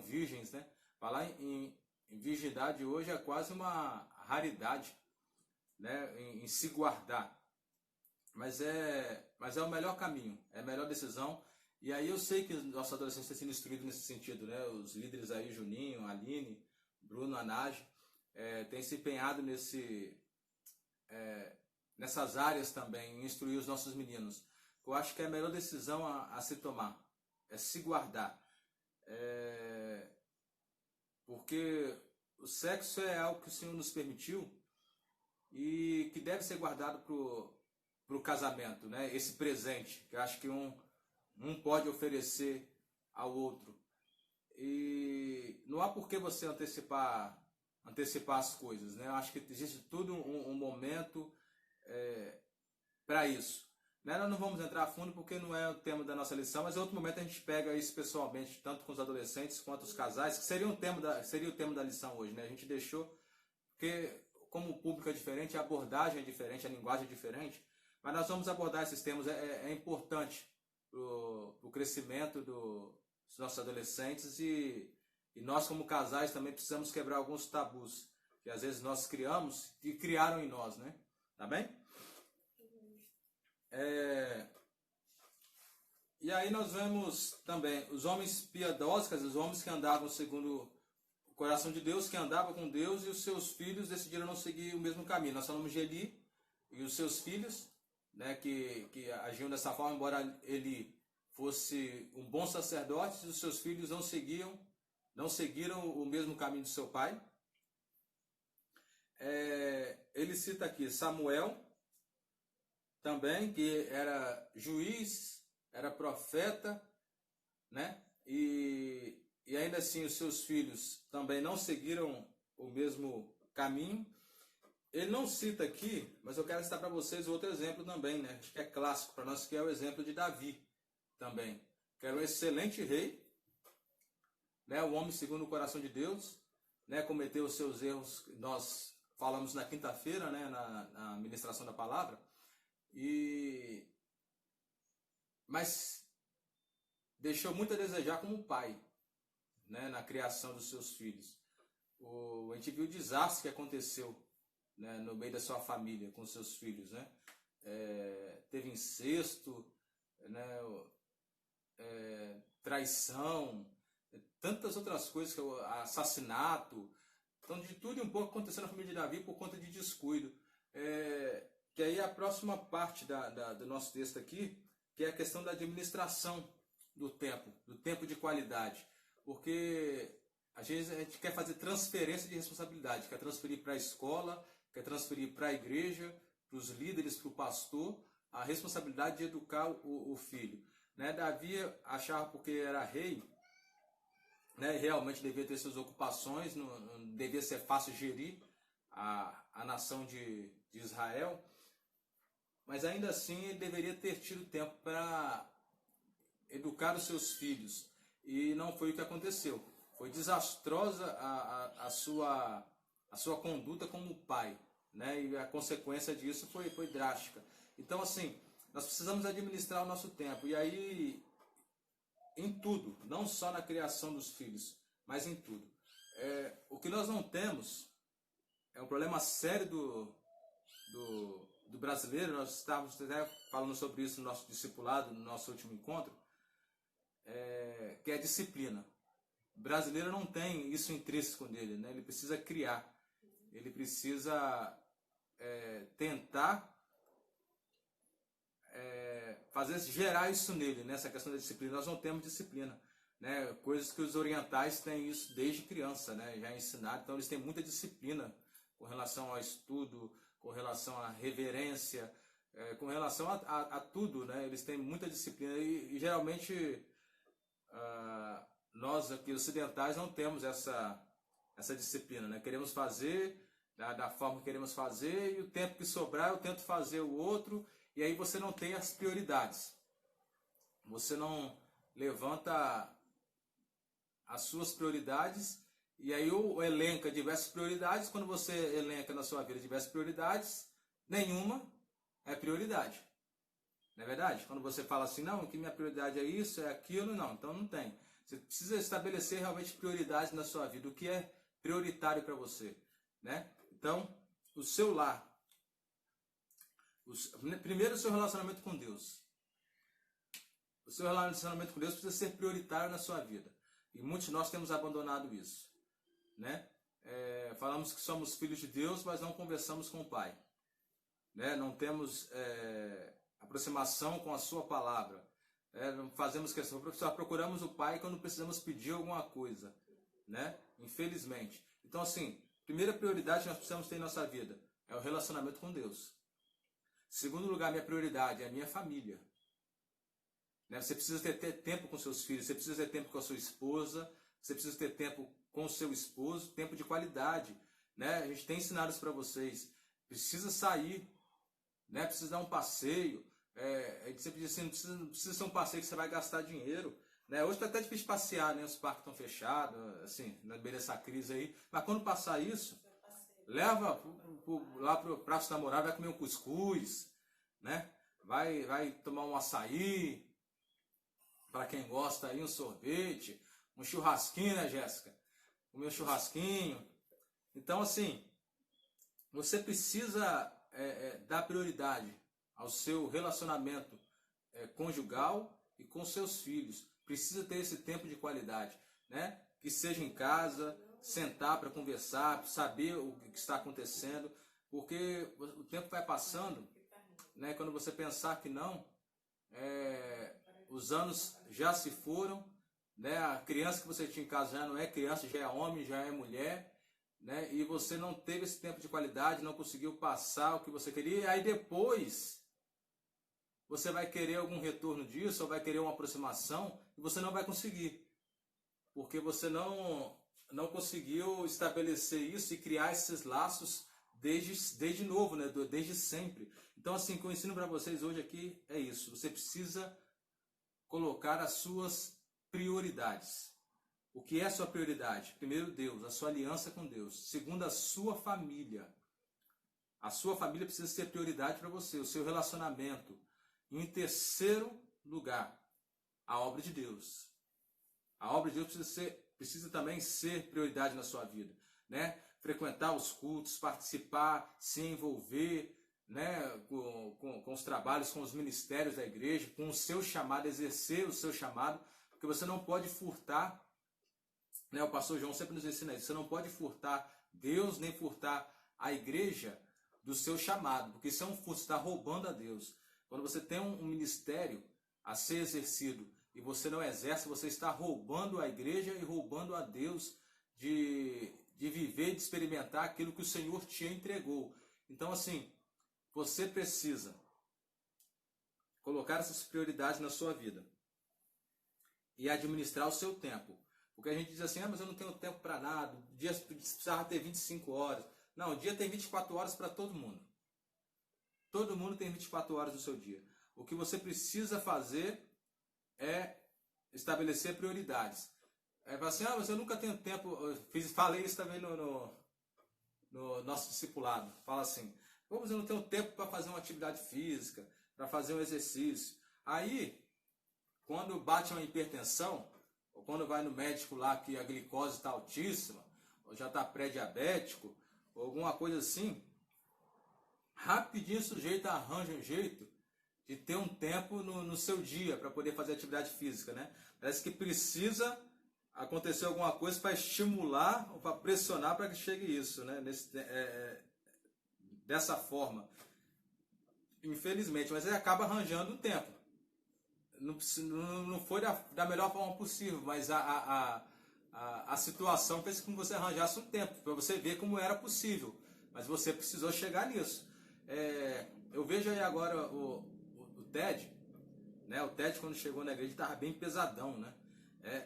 virgens, né? Falar em virgindade hoje é quase uma raridade, né, em se guardar. Mas é o melhor caminho, é a melhor decisão. E aí eu sei que nossos adolescentes têm sido instruídos nesse sentido, né? Os líderes aí, Juninho, Aline, Bruno, Anage, têm se empenhado nessas áreas também, em instruir os nossos meninos. Eu acho que é a melhor decisão a se tomar, é se guardar. Porque o sexo é algo que o Senhor nos permitiu e que deve ser guardado para o casamento, né? Esse presente, que eu acho que um pode oferecer ao outro. E não há por que você antecipar as coisas, né? Eu acho que existe tudo um momento para isso. Né? Nós não vamos entrar a fundo porque não é o tema da nossa lição, mas em outro momento a gente pega isso pessoalmente, tanto com os adolescentes quanto os casais, que seria o tema da lição hoje. Né? A gente deixou, porque como o público é diferente, a abordagem é diferente, a linguagem é diferente, mas nós vamos abordar esses temas, é importante para o crescimento dos nossos adolescentes e nós como casais também precisamos quebrar alguns tabus que às vezes nós criamos e criaram em nós, né? Tá bem? E aí nós vemos também os homens piedosos, os homens que andavam segundo o coração de Deus, que andavam com Deus, e os seus filhos decidiram não seguir o mesmo caminho. Nós falamos de Eli e os seus filhos, né, que agiam dessa forma, embora Eli fosse um bom sacerdote, os seus filhos não seguiram o mesmo caminho do seu pai. ele cita aqui Samuel, também, que era juiz, era profeta, né? E ainda assim os seus filhos também não seguiram o mesmo caminho. Ele não cita aqui, mas eu quero citar para vocês outro exemplo também, né? Acho que é clássico para nós, que é o exemplo de Davi também, que era um excelente rei, né? Um homem segundo o coração de Deus, né? Cometeu os seus erros, nós falamos na quinta-feira, né? Na ministração da palavra, mas deixou muito a desejar como pai, né? Na criação dos seus filhos. A gente viu o desastre que aconteceu, né, no meio da sua família, com seus filhos, né? Teve incesto, né? Traição, tantas outras coisas, assassinato, então de tudo e um pouco aconteceu na família de Davi por conta de descuido. Que aí a próxima parte do nosso texto aqui, que é a questão da administração do tempo de qualidade, porque às vezes a gente quer fazer transferência de responsabilidade, quer transferir para a escola, quer transferir para a igreja, para os líderes, para o pastor, a responsabilidade de educar o filho. Né? Davi achava, porque era rei, né, realmente devia ter suas ocupações, não devia ser fácil gerir a nação de Israel, mas ainda assim ele deveria ter tido tempo para educar os seus filhos, e não foi o que aconteceu. Foi desastrosa a sua conduta como pai, né? E a consequência disso foi drástica. Então, assim, nós precisamos administrar o nosso tempo. E aí, em tudo, não só na criação dos filhos, mas em tudo. O que nós não temos é um problema sério do brasileiro. Nós estávamos até falando sobre isso no nosso discipulado, no nosso último encontro, que é a disciplina. O brasileiro não tem isso intrínseco nele, né? Ele precisa criar, ele precisa tentar gerar isso nele, nessa questão da disciplina. Nós não temos disciplina, né? Coisas que os orientais têm isso desde criança, né? Já ensinaram, então eles têm muita disciplina com relação ao estudo, com relação à reverência, com relação a tudo, né? Eles têm muita disciplina e geralmente nós aqui ocidentais não temos essa disciplina, né? Queremos fazer da forma que queremos fazer, e o tempo que sobrar eu tento fazer o outro, e aí você não tem as prioridades. Você não levanta as suas prioridades, e aí elenca diversas prioridades. Quando você elenca na sua vida diversas prioridades, nenhuma é prioridade. Não é verdade? Quando você fala assim, não, que minha prioridade é isso, é aquilo, não, então não tem. Você precisa estabelecer realmente prioridades na sua vida, o que é prioritário para você, né? Então, o seu lar, primeiro o seu relacionamento com Deus. O seu relacionamento com Deus precisa ser prioritário na sua vida. E muitos de nós temos abandonado isso, né? Falamos que somos filhos de Deus, mas não conversamos com o Pai, né? Não temos aproximação com a sua palavra. Não fazemos questão, só procuramos o Pai quando precisamos pedir alguma coisa, né? Infelizmente. Então, assim, primeira prioridade que nós precisamos ter em nossa vida é o relacionamento com Deus. Segundo lugar, minha prioridade é a minha família. Né? Você precisa ter tempo com seus filhos, você precisa ter tempo com a sua esposa, você precisa ter tempo com o seu esposo, tempo de qualidade. Né? A gente tem ensinado isso para vocês. Precisa sair, né? Precisa dar um passeio. A gente sempre diz assim, não precisa ser um passeio que você vai gastar dinheiro. Né? Hoje está até difícil passear, né? Os parques estão fechados, assim, no meio dessa crise aí. Mas quando passar isso, leva lá para o Praça da Moral, vai comer um cuscuz, né? Vai tomar um açaí, para quem gosta aí, um sorvete, um churrasquinho, né, Jéssica? Comer um churrasquinho. Então, assim, você precisa dar prioridade ao seu relacionamento conjugal e com seus filhos. Precisa ter esse tempo de qualidade, né? Que seja em casa, sentar para conversar, saber o que está acontecendo, porque o tempo vai passando, né? Quando você pensar que não, os anos já se foram, né? A criança que você tinha em casa já não é criança, já é homem, já é mulher, né? E você não teve esse tempo de qualidade, não conseguiu passar o que você queria, e aí depois você vai querer algum retorno disso, ou vai querer uma aproximação, e você não vai conseguir, porque você não conseguiu estabelecer isso e criar esses laços desde novo, né? Desde sempre. Então, assim, o que eu ensino para vocês hoje aqui é isso. Você precisa colocar as suas prioridades. O que é a sua prioridade? Primeiro, Deus, a sua aliança com Deus. Segundo, a sua família. A sua família precisa ser prioridade para você, o seu relacionamento. E em terceiro lugar, a obra de Deus. A obra de Deus precisa também ser prioridade na sua vida, né? Frequentar os cultos, participar, se envolver, né? com os trabalhos, com os ministérios da igreja, com o seu chamado, exercer o seu chamado, porque você não pode furtar, né? O pastor João sempre nos ensina isso, você não pode furtar Deus, nem furtar a igreja do seu chamado, porque isso é um furto, você está roubando a Deus. Quando você tem um ministério a ser exercido e você não exerce, você está roubando a igreja e roubando a Deus de viver, de experimentar aquilo que o Senhor te entregou. Então, assim, você precisa colocar essas prioridades na sua vida e administrar o seu tempo. Porque a gente diz assim, mas eu não tenho tempo para nada, o dia precisava ter 25 horas. Não, o dia tem 24 horas para todo mundo. Todo mundo tem 24 horas no seu dia. O que você precisa fazer é estabelecer prioridades. É falar assim, mas eu nunca tenho tempo. Falei isso também no nosso discipulado. Fala assim, mas eu não tenho tempo para fazer uma atividade física, para fazer um exercício. Aí, quando bate uma hipertensão, ou quando vai no médico lá que a glicose está altíssima, ou já está pré-diabético, ou alguma coisa assim, rapidinho o sujeito arranja um jeito de ter um tempo no seu dia para poder fazer atividade física, né? Parece que precisa acontecer alguma coisa para estimular ou para pressionar para que chegue isso, né? Dessa forma. Infelizmente, mas ele acaba arranjando um tempo. Não foi da melhor forma possível, mas a situação fez com que você arranjasse um tempo, para você ver como era possível. Mas você precisou chegar nisso. Eu vejo aí agora o Ted, né? O Ted, quando chegou na igreja, estava bem pesadão, né?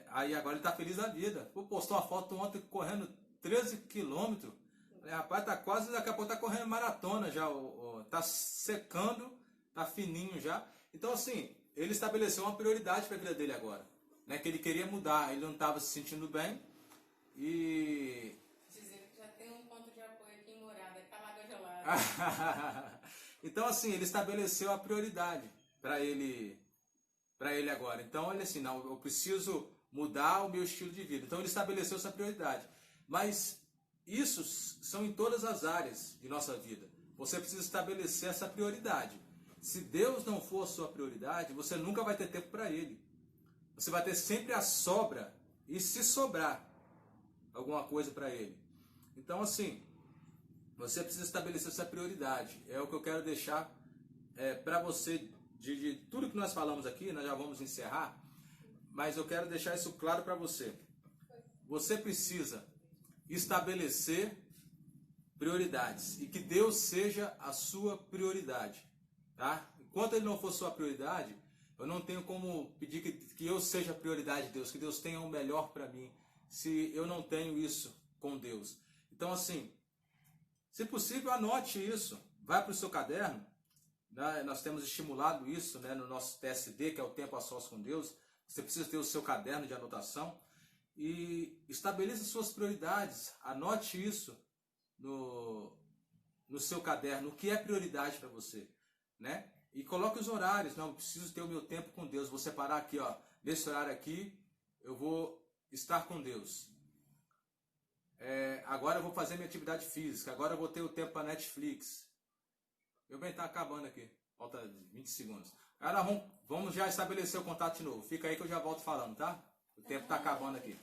Aí agora ele está feliz da vida. Postou uma foto ontem correndo 13 quilômetros. Rapaz, tá quase, daqui a pouco tá correndo maratona já. Tá secando, tá fininho já. Então, assim, ele estabeleceu uma prioridade para a vida dele agora, né? Que ele queria mudar, ele não estava se sentindo bem. E Dizer que já tem um ponto de apoio aqui em Morada, com a água gelada. Então, assim, ele estabeleceu a prioridade para ele agora. Então, ele assim, não, eu preciso mudar o meu estilo de vida. Então, ele estabeleceu essa prioridade. Mas isso são em todas as áreas de nossa vida. Você precisa estabelecer essa prioridade. Se Deus não for a sua prioridade, você nunca vai ter tempo para Ele. Você vai ter sempre a sobra, e se sobrar alguma coisa para Ele. Então, assim, você precisa estabelecer essa prioridade. É o que eu quero deixar para você, de tudo que nós falamos aqui. Nós já vamos encerrar, mas eu quero deixar isso claro para você. Você precisa estabelecer prioridades, e que Deus seja a sua prioridade, tá? Enquanto Ele não for sua prioridade, eu não tenho como pedir que eu seja a prioridade de Deus, que Deus tenha o melhor para mim, se eu não tenho isso com Deus. Então, assim, se possível, anote isso, vai para o seu caderno, né? Nós temos estimulado isso, né, no nosso TSD, que é o Tempo a Sós com Deus. Você precisa ter o seu caderno de anotação e estabeleça suas prioridades, anote isso no seu caderno, o que é prioridade para você, né? E coloque os horários. Não, eu preciso ter o meu tempo com Deus, vou separar aqui, ó, nesse horário aqui eu vou estar com Deus. Agora eu vou fazer minha atividade física, agora eu vou ter o tempo para Netflix. Meu bem, tá acabando aqui, falta 20 segundos. Agora vamos já estabelecer o contato de novo, fica aí que eu já volto falando, tá? O tempo tá acabando aqui.